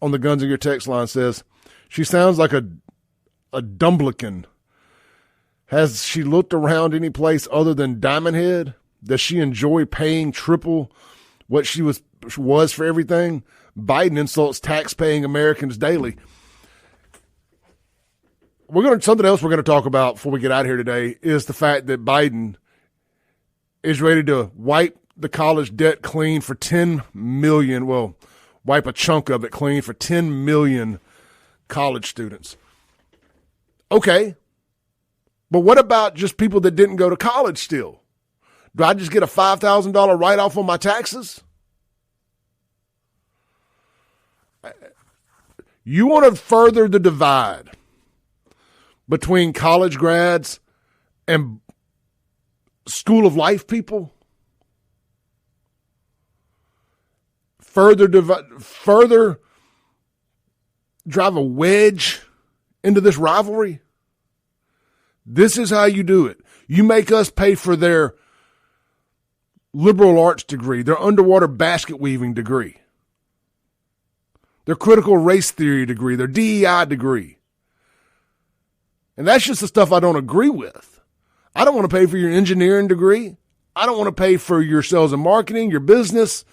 on the Guns in Your text line says, she sounds like a Dumblican. Has she looked around any place other than Diamond Head? Does she enjoy paying triple what she was for everything? Biden insults tax-paying Americans daily. Something else we're going to talk about before we get out of here today is the fact that Biden is ready to wipe the college debt clean for 10 million. Well, wipe a chunk of it clean for 10 million college students. Okay. But what about just people that didn't go to college still? Do I just get a $5,000 write-off on my taxes? You want to further the divide between college grads and school of life people? Further drive a wedge into this rivalry? This is how you do it. You make us pay for their liberal arts degree, their underwater basket weaving degree, their critical race theory degree, their DEI degree. And that's just the stuff I don't agree with. I don't want to pay for your engineering degree. I don't want to pay for your sales and marketing, your business,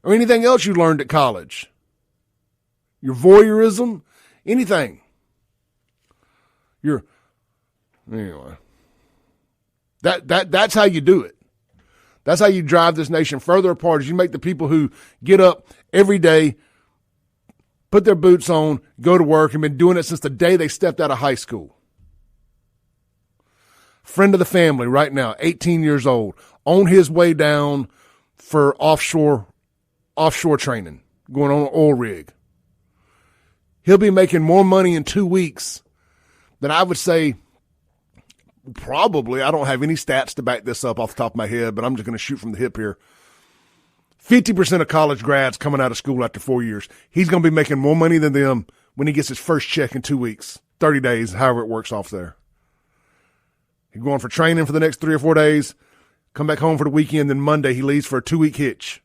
or anything else you learned at college. Your voyeurism, anything. Anyway. That's how you do it. That's how you drive this nation further apart, is you make the people who get up every day, put their boots on, go to work, and been doing it since the day they stepped out of high school. Friend of the family right now, 18 years old, on his way down for offshore training, going on an oil rig. He'll be making more money in 2 weeks than I would say probably. I don't have any stats to back this up off the top of my head, but I'm just going to shoot from the hip here. 50% of college grads coming out of school after 4 years. He's going to be making more money than them when he gets his first check in 2 weeks, 30 days, however it works off there. He's going for training for the next 3 or 4 days, come back home for the weekend, then Monday he leaves for a 2-week hitch.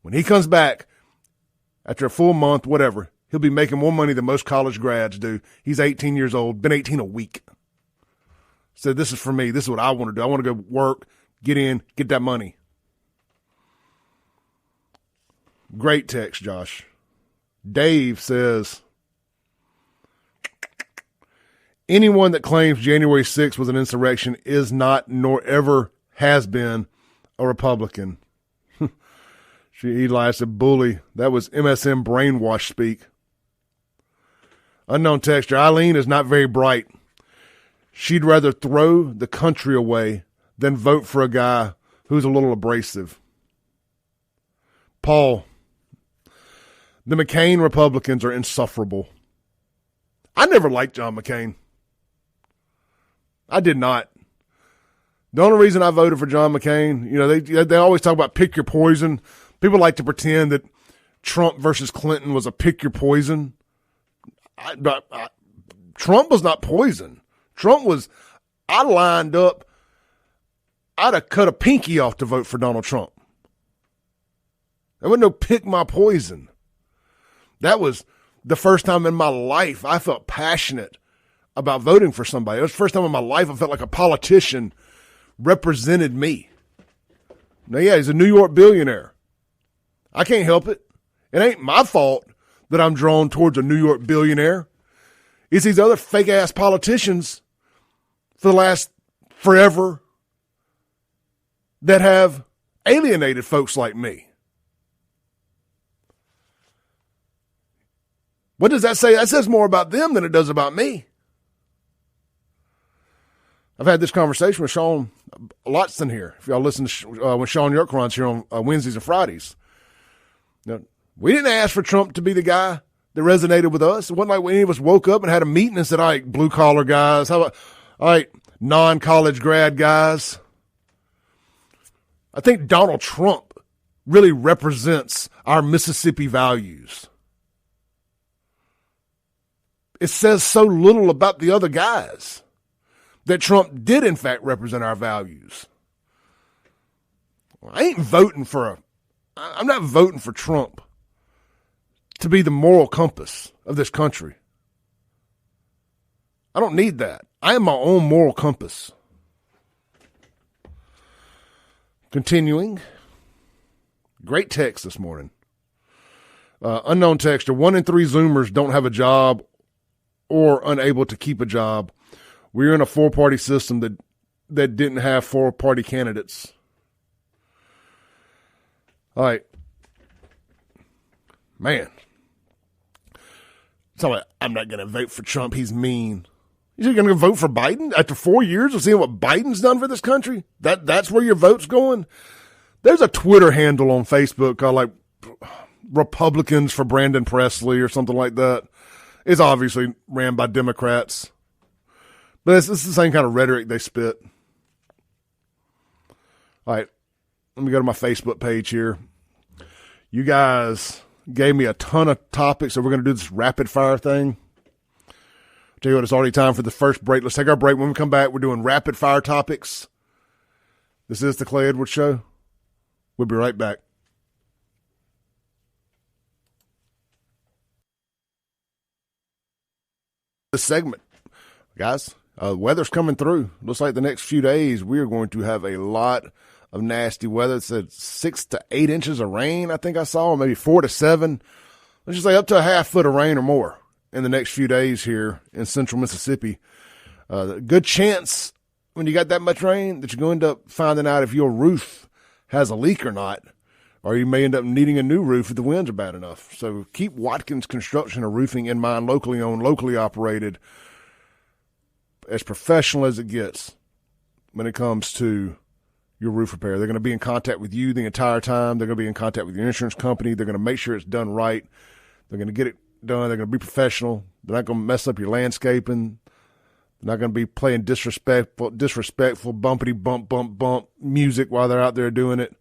When he comes back after a full month, whatever, he'll be making more money than most college grads do. He's 18 years old, been 18 a week. So this is for me. This is what I want to do. I want to go work, get in, get that money. Great text, Josh. Dave says, anyone that claims January 6th was an insurrection is not, nor ever has been, a Republican. Eli said, bully. That was MSM brainwash speak. Unknown texture. Eileen is not very bright. She'd rather throw the country away than vote for a guy who's a little abrasive. Paul, the McCain Republicans are insufferable. I never liked John McCain. I did not. The only reason I voted for John McCain, they always talk about pick your poison. People like to pretend that Trump versus Clinton was a pick your poison. Trump was not poison. I lined up, I'd have cut a pinky off to vote for Donald Trump. There wasn't no pick my poison. That was the first time in my life I felt passionate about voting for somebody. It was the first time in my life I felt like a politician represented me. Now, yeah, he's a New York billionaire. I can't help it. It ain't my fault that I'm drawn towards a New York billionaire. It's these other fake-ass politicians for the last forever that have alienated folks like me. What does that say? That says more about them than it does about me. I've had this conversation with Sean Lotston here. If y'all listen to when Sean York runs here on Wednesdays and Fridays. Now, we didn't ask for Trump to be the guy that resonated with us. It wasn't like any of us woke up and had a meeting and said, all right, blue-collar guys, how about, all right, non-college grad guys. I think Donald Trump really represents our Mississippi values. It says so little about the other guys that Trump did, in fact, represent our values. I'm not voting for Trump to be the moral compass of this country. I don't need that. I am my own moral compass. Continuing. Great text this morning. Unknown texter, 1 in 3 Zoomers don't have a job or unable to keep a job. We're in a 4-party system that didn't have 4-party candidates. All right. Man. So I'm not going to vote for Trump. He's mean. You're going to vote for Biden after 4 years of seeing what Biden's done for this country? That's where your vote's going? There's a Twitter handle on Facebook called like Republicans for Brandon Presley or something like that. It's obviously ran by Democrats. But it's the same kind of rhetoric they spit. All right, let me go to my Facebook page here. You guys gave me a ton of topics, so we're going to do this rapid fire thing. I'll tell you what, it's already time for the first break. Let's take our break. When we come back, we're doing rapid fire topics. This is the Clay Edwards Show. We'll be right back. This segment, guys. Weather's coming through. Looks like the next few days we are going to have a lot of nasty weather. It said 6 to 8 inches of rain, I think I saw, or maybe 4 to 7. Let's just say up to a half foot of rain or more in the next few days here in central Mississippi. Good chance when you got that much rain that you're going to end up finding out if your roof has a leak or not, or you may end up needing a new roof if the winds are bad enough. So keep Watkins Construction and Roofing in mind, locally owned, locally operated, as professional as it gets when it comes to your roof repair. They're going to be in contact with you the entire time. They're going to be in contact with your insurance company. They're going to make sure it's done right. They're going to get it done. They're going to be professional. They're not going to mess up your landscaping. They're not going to be playing disrespectful, bumpity bump music while they're out there doing it.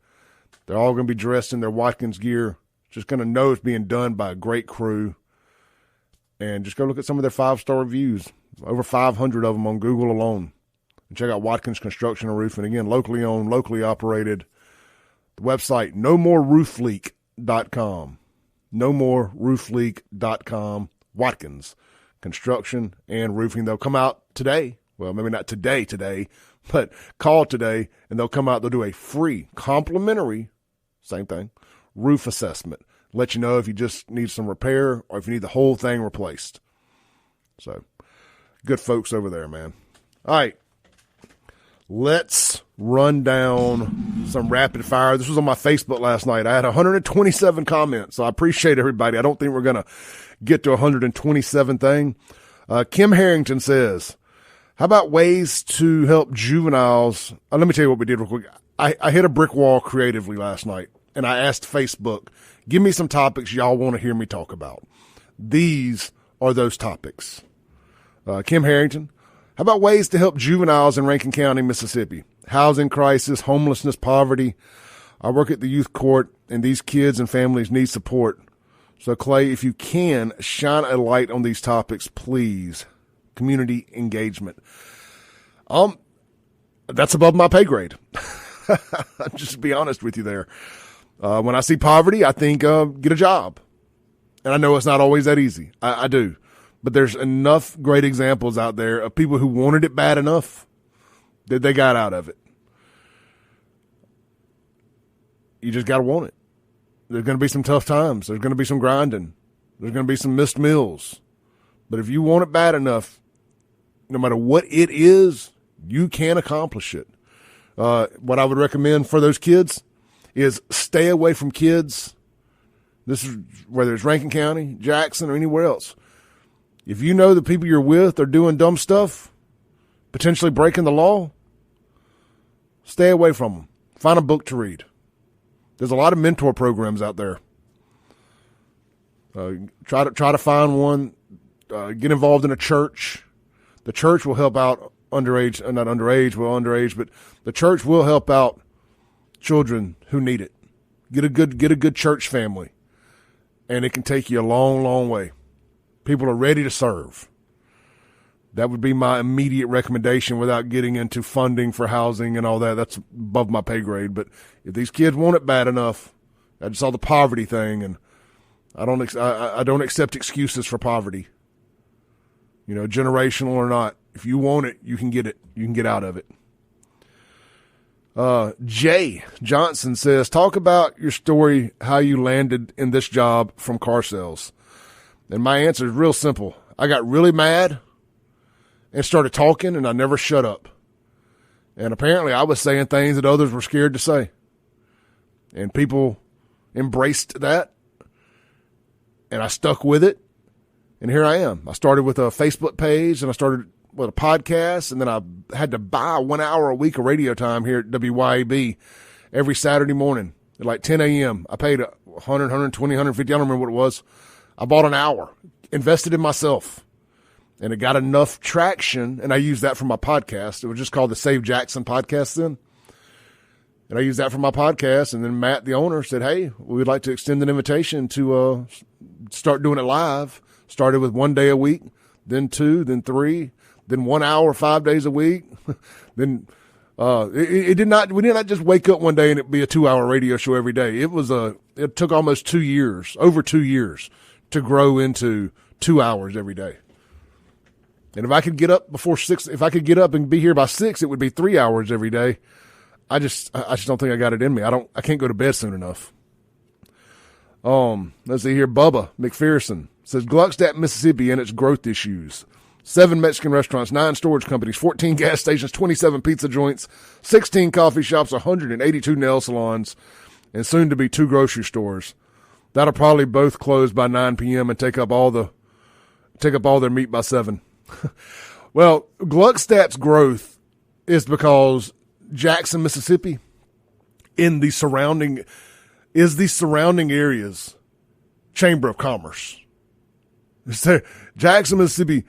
They're all going to be dressed in their Watkins gear. Just going to know it's being done by a great crew. And just go look at some of their 5-star reviews. Over 500 of them on Google alone. And check out Watkins Construction and Roofing. Again, locally owned, locally operated. The website, nomoreroofleak.com. Nomoreroofleak.com. Watkins Construction and Roofing. They'll come out today. Well, maybe not today, but call today, and they'll come out. They'll do a free, complimentary, same thing, roof assessment. Let you know if you just need some repair or if you need the whole thing replaced. So, good folks over there, man. All right. Let's run down some rapid fire. This was on my Facebook last night. I had 127 comments, so I appreciate everybody. I don't think we're going to get to 127 thing. Kim Harrington says, how about ways to help juveniles? Let me tell you what we did real quick. I hit a brick wall creatively last night, and I asked Facebook, give me some topics y'all want to hear me talk about. These are those topics. Kim Harrington, how about ways to help juveniles in Rankin County, Mississippi? Housing crisis, homelessness, poverty. I work at the youth court, and these kids and families need support. So, Clay, if you can, shine a light on these topics, please. community engagement. That's above my pay grade. Just to be honest with you there. When I see poverty, I think, get a job. And I know it's not always that easy. I do. But there's enough great examples out there of people who wanted it bad enough that they got out of it. You just got to want it. There's going to be some tough times. There's going to be some grinding. There's going to be some missed meals. But if you want it bad enough, no matter what it is, you can accomplish it. What I would recommend for those kids is stay away from kids. This is whether it's Rankin County, Jackson, or anywhere else. If you know the people you're with are doing dumb stuff, potentially breaking the law, stay away from them. Find a book to read. There's a lot of mentor programs out there. Try to find one. Get involved in a church. The church will help out underage, but the church will help out children who need it. Get a good church family, and it can take you a long, long way. People are ready to serve. That would be my immediate recommendation without getting into funding for housing and all that. That's above my pay grade. But if these kids want it bad enough, I just saw the poverty thing, and I don't accept excuses for poverty. You know, generational or not. If you want it, you can get it. You can get out of it. Jay Johnson says, talk about your story, how you landed in this job from car sales. And my answer is real simple. I got really mad and started talking, and I never shut up. And apparently I was saying things that others were scared to say. And people embraced that, and I stuck with it. And here I am. I started with a Facebook page, and I started with a podcast, and then I had to buy 1 hour a week of radio time here at WYAB every Saturday morning at like 10 a.m. I paid $100, $120, $150. I don't remember what it was. I bought an hour, invested in myself, and it got enough traction, and I used that for my podcast. It was just called the Save Jackson podcast then. And I used that for my podcast, and then Matt, the owner, said, hey, we'd like to extend an invitation to start doing it live. Started with 1 day a week, then 2, then 3, then 1 hour, 5 days a week. Then we did not just wake up one day and it be a 2-hour radio show every day. It took almost 2 years, over 2 years, to grow into 2 hours every day. And if I could get up before 6, if I could get up and be here by 6, it would be 3 hours every day. I just don't think I got it in me. I can't go to bed soon enough. Let's see here. Bubba McPherson says Gluckstadt, Mississippi, and its growth issues. 7 Mexican restaurants, 9 storage companies, 14 gas stations, 27 pizza joints, 16 coffee shops, 182 nail salons, and soon to be 2 grocery stores. That'll probably both close by 9 p.m. and take up all their meat by 7. Well, Gluckstadt's growth is because Jackson, Mississippi, is the surrounding areas Chamber of Commerce. Jackson, Mississippi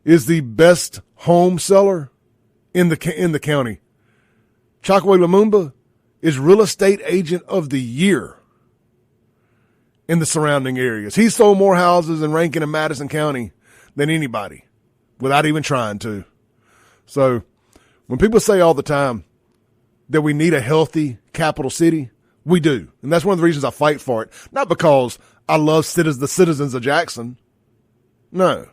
is the best home seller in the county. Chokwe Lumumba is real estate agent of the year in the surrounding areas. He sold more houses in Rankin and Madison County than anybody without even trying to. So when people say all the time that we need a healthy capital city, we do. And that's one of the reasons I fight for it. Not because I love the citizens of Jackson. No.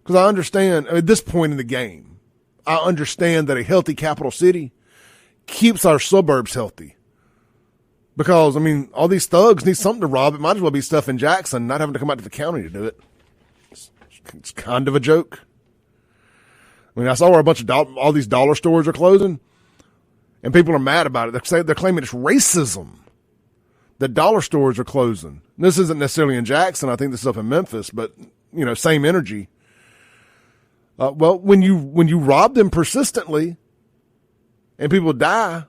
Because I understand, at this point in the game, I understand that a healthy capital city keeps our suburbs healthy. Because, all these thugs need something to rob. It might as well be stuff in Jackson, not having to come out to the county to do it. It's kind of a joke. I saw where all these dollar stores are closing, and people are mad about it. They're claiming it's racism that dollar stores are closing. This isn't necessarily in Jackson. I think this is up in Memphis, but, same energy. Well, when you rob them persistently and people die,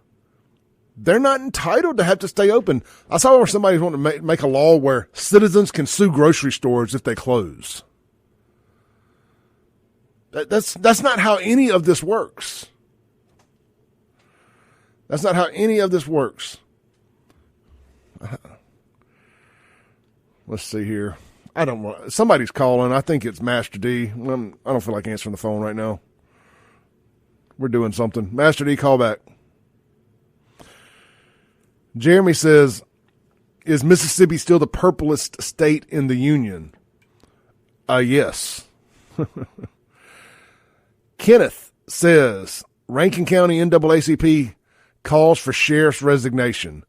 they're not entitled to have to stay open. I saw where somebody's wanting to make a law where citizens can sue grocery stores if they close. That's not how any of this works. That's not how any of this works. Let's see here. I don't know. Somebody's calling. I think it's Master D. I don't feel like answering the phone right now. We're doing something. Master D, call back. Jeremy says, is Mississippi still the purplest state in the union? Yes. Kenneth says, Rankin County NAACP calls for sheriff's resignation.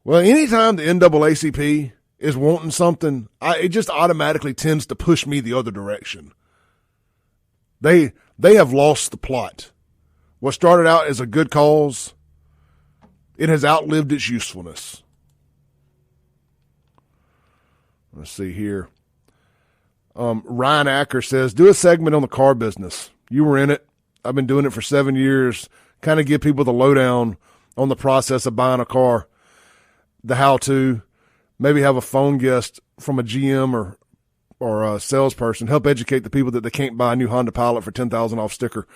Well, anytime the NAACP is wanting something, it just automatically tends to push me the other direction. They have lost the plot. What started out as a good cause, it has outlived its usefulness. Let's see here. Ryan Acker says, do a segment on the car business. You were in it. I've been doing it for 7 years. Kind of give people the lowdown on the process of buying a car, the how-to, maybe have a phone guest from a GM or a salesperson, help educate the people that they can't buy a new Honda Pilot for $10,000 off sticker.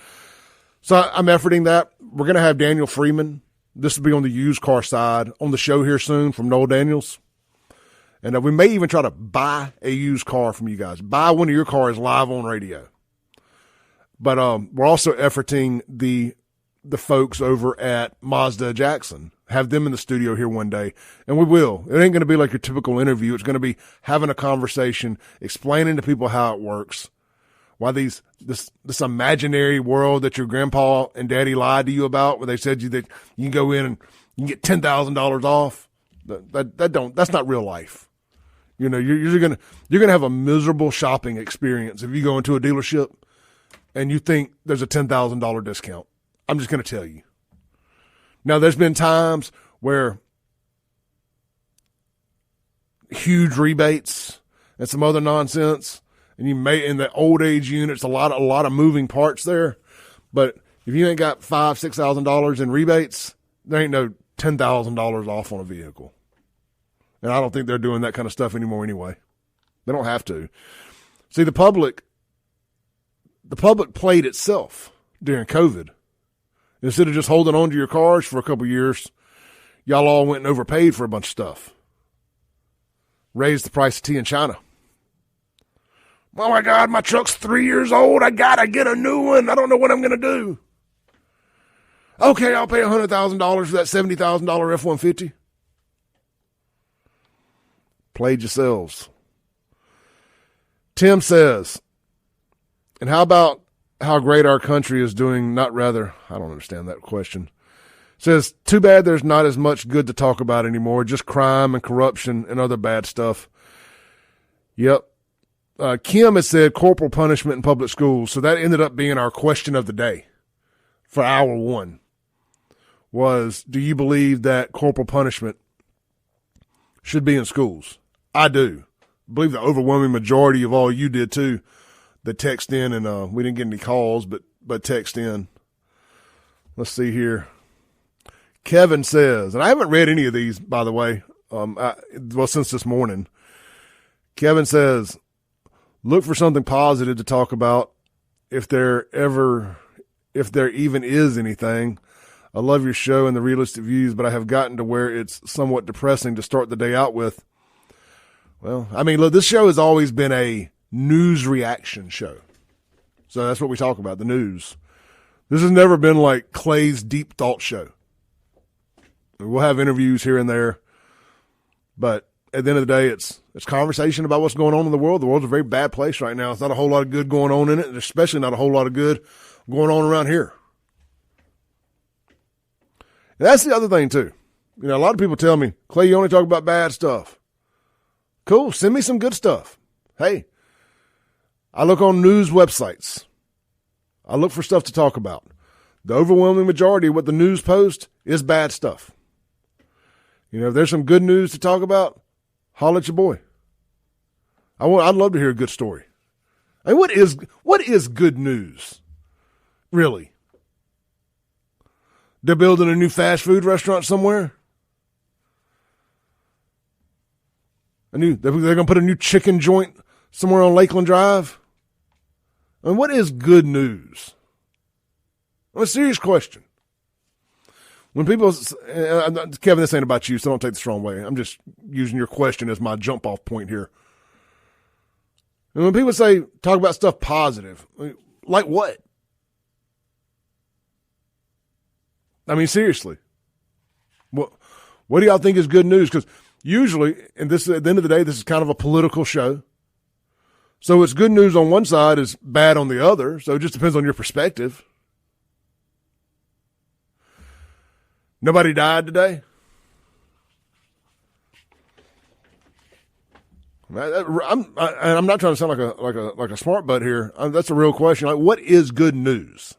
So I'm efforting that. We're going to have Daniel Freeman. This will be on the used car side on the show here soon from Noel Daniels. And we may even try to buy a used car from you guys. Buy one of your cars live on radio. But we're also efforting the folks over at Mazda Jackson. Have them in the studio here one day. And we will. It ain't going to be like your typical interview. It's going to be having a conversation, explaining to people how it works. Why this imaginary world that your grandpa and daddy lied to you about, where they said that you can go in and you can get $10,000 off. That's not real life. You know, you're gonna have a miserable shopping experience if you go into a dealership and you think there's a $10,000 discount. I'm just gonna tell you. Now, there's been times where huge rebates and some other nonsense, and you may in the old age units a lot of moving parts there. But if you ain't got $5,000-$6,000 in rebates, there ain't no $10,000 off on a vehicle. And I don't think they're doing that kind of stuff anymore anyway. They don't have to. See, the public played itself during COVID. Instead of just holding on to your cars for a couple of years, y'all all went and overpaid for a bunch of stuff. Raised the price of tea in China. Oh my God, my truck's 3 years old. I gotta get a new one. I don't know what I'm gonna do. Okay, I'll pay $100,000 for that $70,000 F-150. Played yourselves. Tim says, and how about how great our country is doing? Not rather, I don't understand that question. Says, too bad there's not as much good to talk about anymore, just crime and corruption and other bad stuff. Yep. Kim has said corporal punishment in public schools. So that ended up being our question of the day for hour one was, do you believe that corporal punishment should be in schools? I do. I believe the overwhelming majority of all you did too, that text in, and we didn't get any calls, but text in. Let's see here. Kevin says, and I haven't read any of these, by the way, since this morning. Kevin says, look for something positive to talk about if there even is anything. I love your show and the realistic views, but I have gotten to where it's somewhat depressing to start the day out with. Well, I mean, look, this show has always been a news reaction show. So that's what we talk about, the news. This has never been like Clay's deep thought show. We'll have interviews here and there, but at the end of the day, it's conversation about what's going on in the world. The world's a very bad place right now. It's not a whole lot of good going on in it, and especially not a whole lot of good going on around here. And that's the other thing, too. You know, a lot of people tell me, Clay, you only talk about bad stuff. Cool. Send me some good stuff. Hey, I look on news websites. I look for stuff to talk about. The overwhelming majority of what the news posts is bad stuff. You know, if there's some good news to talk about, holler at your boy. I'd love to hear a good story. I mean, what is good news? Really? They're building a new fast food restaurant somewhere? They're going to put a new chicken joint somewhere on Lakeland Drive? I mean, what is good news? A serious question. When people, Kevin, this ain't about you, so don't take this the wrong way. I'm just using your question as my jump off point here. And when people say, talk about stuff positive, like what? I mean, seriously. What do y'all think is good news? Because usually, and this at the end of the day, this is kind of a political show. So it's good news on one side is bad on the other. So it just depends on your perspective. Nobody died today? I'm not trying to sound like a smart butt here. That's a real question. Like, what is good news?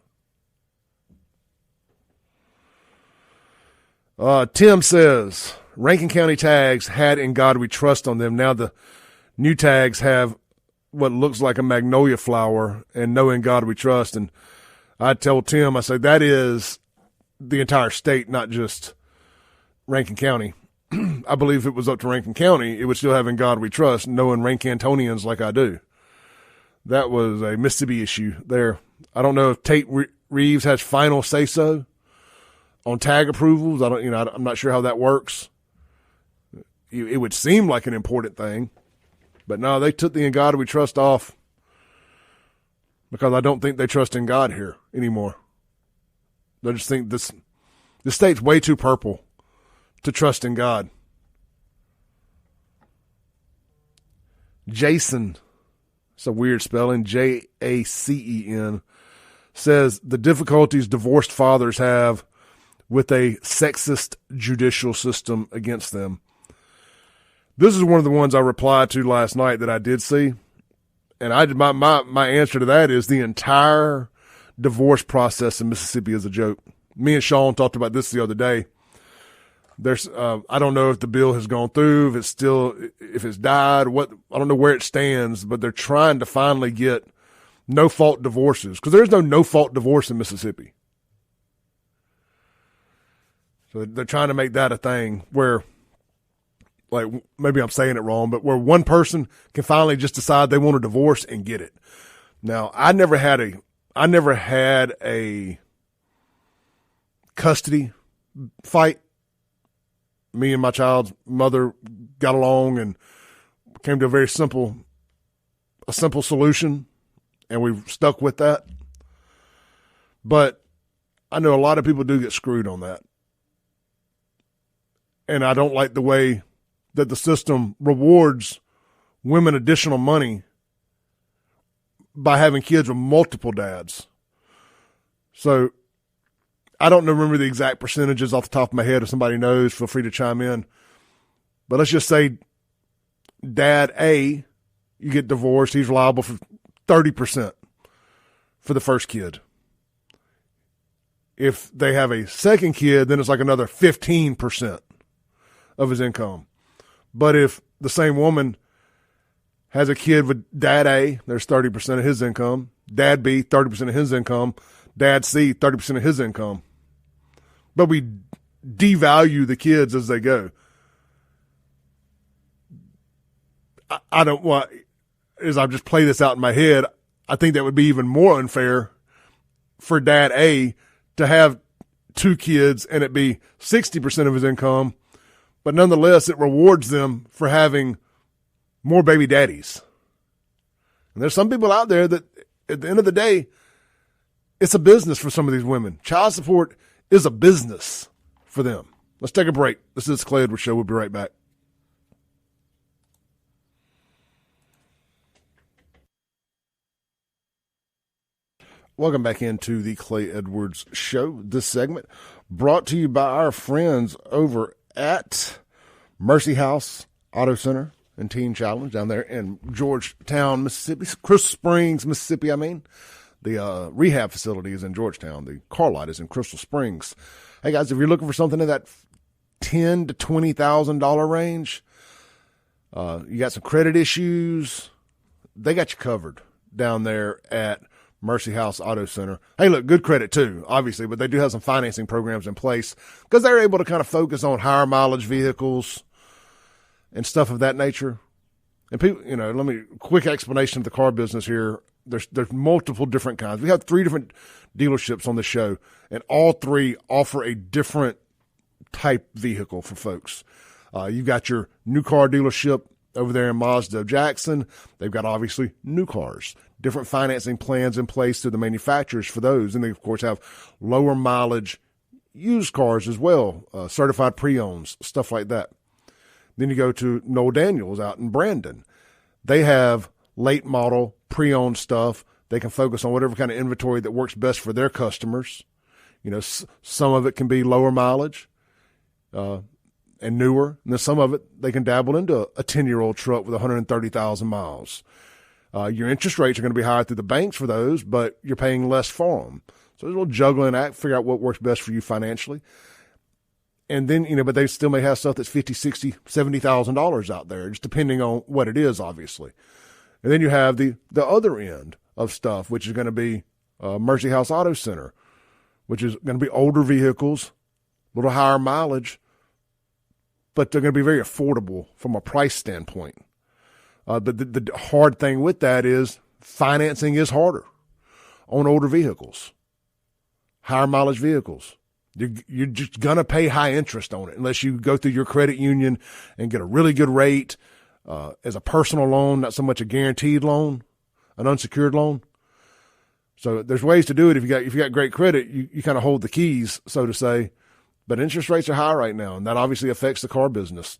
Tim says, Rankin County tags had "In God We Trust" on them. Now the new tags have what looks like a magnolia flower and "No In God We Trust." And I tell Tim, I say, that is the entire state, not just Rankin County. I believe if it was up to Rankin County, it would still have "In God We Trust," knowing Rankintonians like I do. That was a Mississippi issue there. I don't know if Tate Reeves has final say-so on tag approvals. I'm not sure how that works. It would seem like an important thing, but no, they took the "In God We Trust" off because I don't think they trust in God here anymore. They just think this state's way too purple to trust in God. Jason, it's a weird spelling, Jacen, says the difficulties divorced fathers have with a sexist judicial system against them. This is one of the ones I replied to last night that I did see. And my answer to that is the entire divorce process in Mississippi is a joke. Me and Sean talked about this the other day. There's, I don't know if the bill has gone through, if it's died, I don't know where it stands, but they're trying to finally get no-fault divorces because there's no no-fault divorce in Mississippi. So they're trying to make that a thing where, like, maybe I'm saying it wrong, but where one person can finally just decide they want a divorce and get it. Now, I never had a custody fight. Me and my child's mother got along and came to a very simple solution, and we've stuck with that. But I know a lot of people do get screwed on that. And I don't like the way that the system rewards women additional money by having kids with multiple dads. So I don't remember the exact percentages off the top of my head. If somebody knows, feel free to chime in. But let's just say dad A, you get divorced, he's liable for 30% for the first kid. If they have a second kid, then it's like another 15% of his income. But if the same woman has a kid with dad A, there's 30% of his income. Dad B, 30% of his income. Dad C, 30% of his income. But we devalue the kids as they go. I don't want, as I just play this out in my head, I think that would be even more unfair for dad A to have two kids and it be 60% of his income, but nonetheless it rewards them for having more baby daddies. And there's some people out there that at the end of the day, it's a business for some of these women. Child support is a business for them. Let's take a break. This is the Clay Edwards Show. We'll be right back. Welcome back into the Clay Edwards Show. This segment brought to you by our friends over at Mercy House Auto Center and Teen Challenge down there in Georgetown, Mississippi. Crystal Springs, Mississippi, I mean. The rehab facility is in Georgetown. The car lot is in Crystal Springs. Hey, guys, if you're looking for something in that $10,000 to $20,000 range, you got some credit issues, they got you covered down there at Mercy House Auto Center. Hey, look, good credit too, obviously, but they do have some financing programs in place because they're able to kind of focus on higher mileage vehicles and stuff of that nature. And people, let me quick explanation of the car business here. There's multiple different kinds. We have 3 different dealerships on the show, and all 3 offer a different type vehicle for folks. You've got your new car dealership Over there in Mazda Jackson, they've got obviously new cars, different financing plans in place through the manufacturers for those. And they, of course, have lower mileage used cars as well, certified pre-owns, stuff like that. Then you go to Noel Daniels out in Brandon. They have late model pre-owned stuff. They can focus on whatever kind of inventory that works best for their customers. You know, some of it can be lower mileage and newer. And then some of it, they can dabble into a 10-year-old truck with 130,000 miles. Your interest rates are going to be higher through the banks for those, but you're paying less for them. So there's a little juggling act, figure out what works best for you financially. And then, you know, but they still may have stuff that's $50,000, $60,000, $70,000 out there, just depending on what it is, obviously. And then you have the other end of stuff, which is going to be Mercy House Auto Center, which is going to be older vehicles, a little higher mileage, but they're going to be very affordable from a price standpoint. But the hard thing with that is financing is harder on older vehicles, higher mileage vehicles. You're just going to pay high interest on it unless you go through your credit union and get a really good rate as a personal loan, not so much a guaranteed loan, an unsecured loan. So there's ways to do it. If you got great credit, you kind of hold the keys, so to say. But interest rates are high right now, and that obviously affects the car business.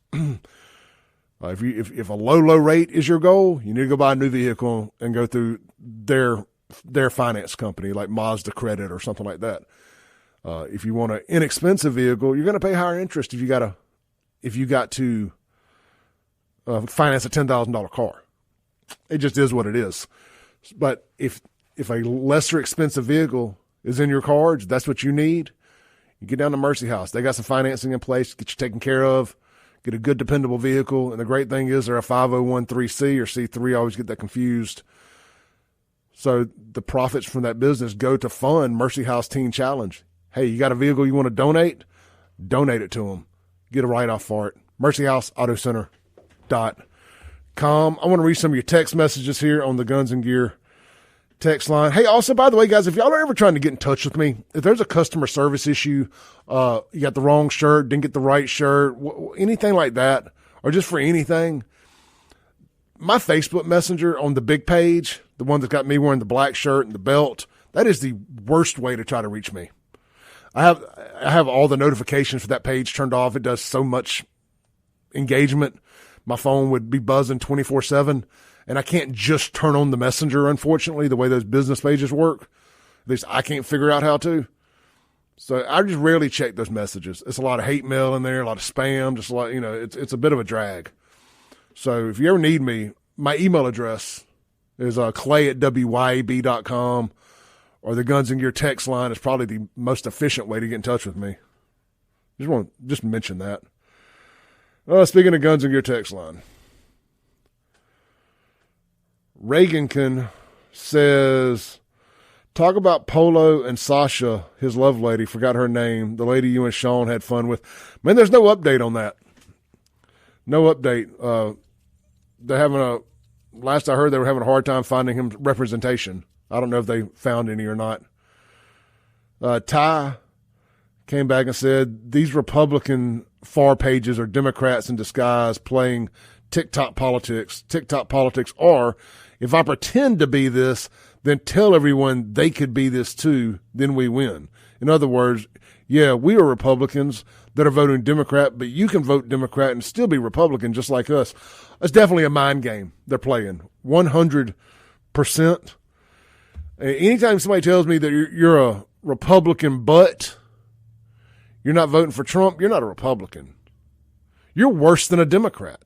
If a low rate is your goal, you need to go buy a new vehicle and go through their finance company like Mazda Credit or something like that. If you want an inexpensive vehicle, you're going to pay higher interest if you got to finance a $10,000 car. It just is what it is. But if a lesser expensive vehicle is in your cards, that's what you need. You get down to Mercy House. They got some financing in place, get you taken care of, get a good dependable vehicle. And the great thing is they're a 501(c) or C3. I always get that confused. So the profits from that business go to fund Mercy House Teen Challenge. Hey, you got a vehicle you want to donate? Donate it to them. Get a write-off for it. MercyHouseAutoCenter.com. I want to read some of your text messages here on the Guns and Gear text line. Hey, also, by the way, guys, if y'all are ever trying to get in touch with me, if there's a customer service issue, you got the wrong shirt, didn't get the right shirt, anything like that, or just for anything, my Facebook Messenger on the big page, the one that's got me wearing the black shirt and the belt, that is the worst way to try to reach me. I have all the notifications for that page turned off. It does so much engagement. My phone would be buzzing 24/7, and I can't just turn on the messenger, unfortunately, the way those business pages work. At least I can't figure out how to. So I just rarely check those messages. It's a lot of hate mail in there, a lot of spam, just a lot, you know, it's a bit of a drag. So if you ever need me, my email address is clay@wyab.com. Or the Guns and Gear text line is probably the most efficient way to get in touch with me. Just mention that. Speaking of Guns and Gear text line, Reagankin says, talk about Polo and Sasha, his love lady, forgot her name, the lady you and Sean had fun with. Man, there's no update on that. No update. Last I heard, they were having a hard time finding him representation. I don't know if they found any or not. Ty came back and said, these Republican far pages are Democrats in disguise playing TikTok politics. TikTok politics are, if I pretend to be this, then tell everyone they could be this too, then we win. In other words, yeah, we are Republicans that are voting Democrat, but you can vote Democrat and still be Republican just like us. It's definitely a mind game they're playing, 100%. Anytime somebody tells me that you're a Republican, but you're not voting for Trump, you're not a Republican. You're worse than a Democrat.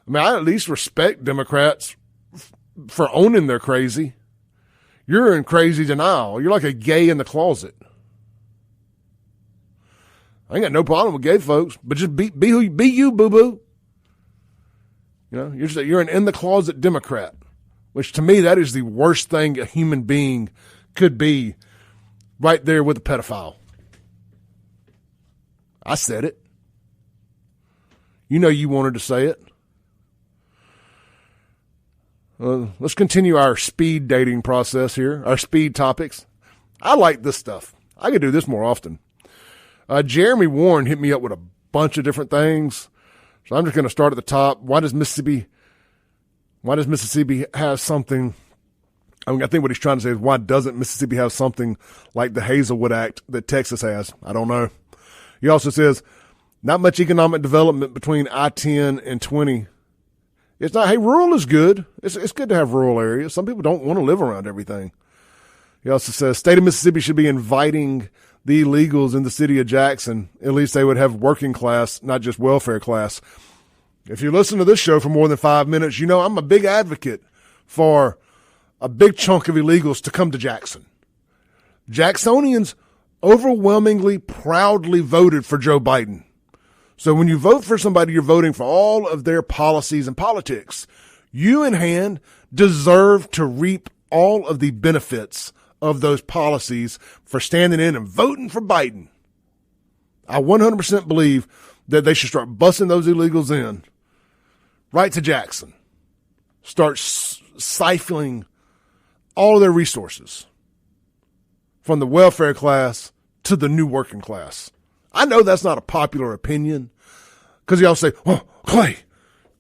I mean, I at least respect Democrats for owning their crazy. You're in crazy denial. You're like a gay in the closet. I ain't got no problem with gay folks, but just be you, boo-boo. You know, you're an in the closet Democrat. Which to me, that is the worst thing a human being could be, right there with a pedophile. I said it. You know you wanted to say it. Let's continue our speed dating process here, our speed topics. I like this stuff. I could do this more often. Jeremy Warren hit me up with a bunch of different things. So I'm just going to start at the top. Why does Mississippi have something? I think what he's trying to say is, why doesn't Mississippi have something like the Hazelwood Act that Texas has? I don't know. He also says, not much economic development between I-10 and 20. It's not, hey, rural is good. It's good to have rural areas. Some people don't want to live around everything. He also says, state of Mississippi should be inviting the illegals in the city of Jackson. At least they would have working class, not just welfare class. If you listen to this show for more than 5 minutes, you know I'm a big advocate for a big chunk of illegals to come to Jackson. Jacksonians overwhelmingly, proudly voted for Joe Biden. So when you vote for somebody, you're voting for all of their policies and politics. You in hand deserve to reap all of the benefits of those policies for standing in and voting for Biden. I 100% believe that they should start busing those illegals in right to Jackson. Start siphoning all of their resources from the welfare class to the new working class. I know that's not a popular opinion because y'all say, oh, Clay,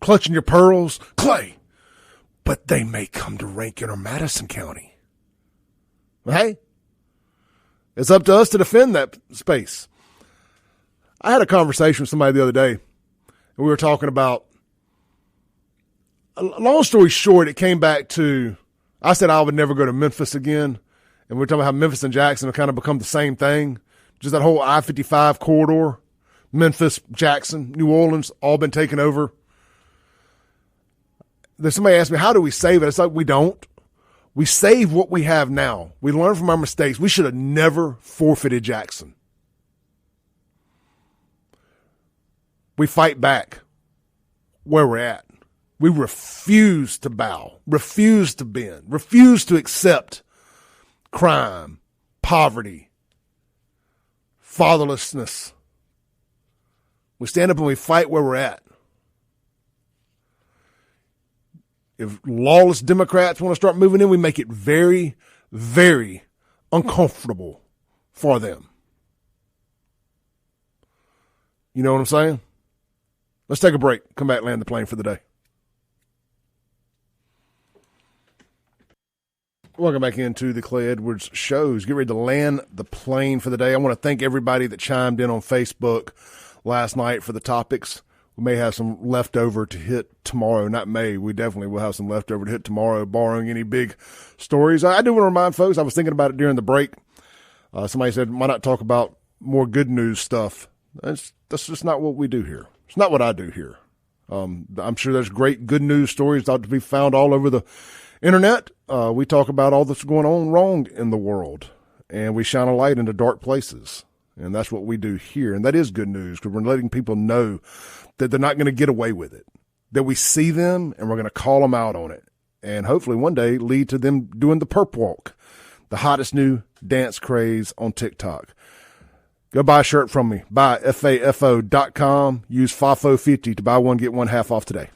clutching your pearls, Clay. But they may come to Rankin or Madison County. Hey, it's up to us to defend that space. I had a conversation with somebody the other day, and we were talking about, long story short, it came back to, I said I would never go to Memphis again, and we were talking about how Memphis and Jackson have kind of become the same thing. Just that whole I-55 corridor, Memphis, Jackson, New Orleans, all been taken over. Then somebody asked me, how do we save it? It's like, we don't. We save what we have now. We learn from our mistakes. We should have never forfeited Jackson. We fight back where we're at. We refuse to bow, refuse to bend, refuse to accept crime, poverty, fatherlessness. We stand up and we fight where we're at. If lawless Democrats want to start moving in, we make it very, very uncomfortable for them. You know what I'm saying? Let's take a break. Come back, land the plane for the day. Welcome back into the Clay Edwards shows. Get ready to land the plane for the day. I want to thank everybody that chimed in on Facebook last night for the topics. We may have some leftover to hit tomorrow. Not may. We definitely will have some leftover to hit tomorrow, barring any big stories. I do want to remind folks, I was thinking about it during the break. Somebody said, why not talk about more good news stuff? That's just not what we do here. It's not what I do here. I'm sure there's great good news stories out to be found all over the internet. We talk about all that's going on wrong in the world, and we shine a light into dark places. And that's what we do here. And that is good news, because we're letting people know that they're not going to get away with it, that we see them and we're going to call them out on it. And hopefully one day lead to them doing the perp walk, the hottest new dance craze on TikTok. Go buy a shirt from me. Buy FAFO.com. Use FAFO50 to buy one, get one half off today.